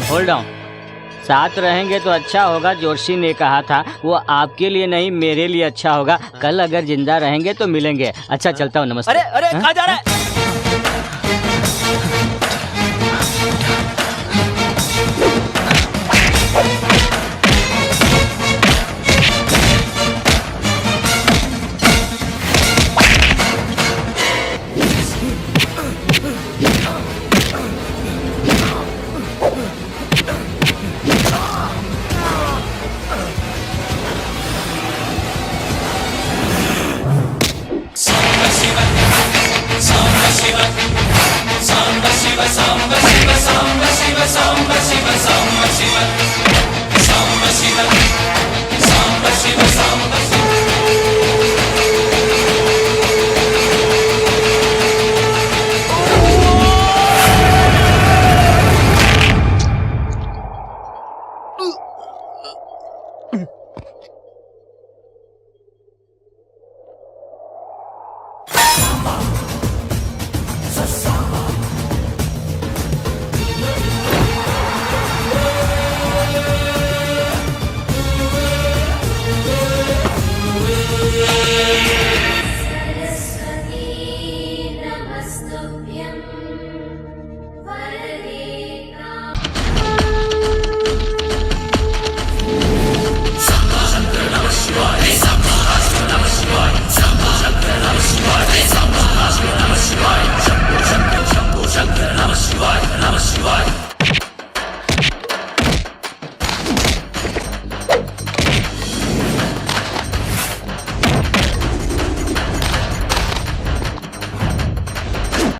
S18: Hold on. साथ रहेंगे तो अच्छा होगा। जोशी ने कहा था वो आपके लिए नहीं मेरे लिए अच्छा होगा। कल अगर जिंदा रहेंगे तो मिलेंगे। अच्छा चलता हूँ, नमस्ते।
S7: अरे कहाँ जा रहा है?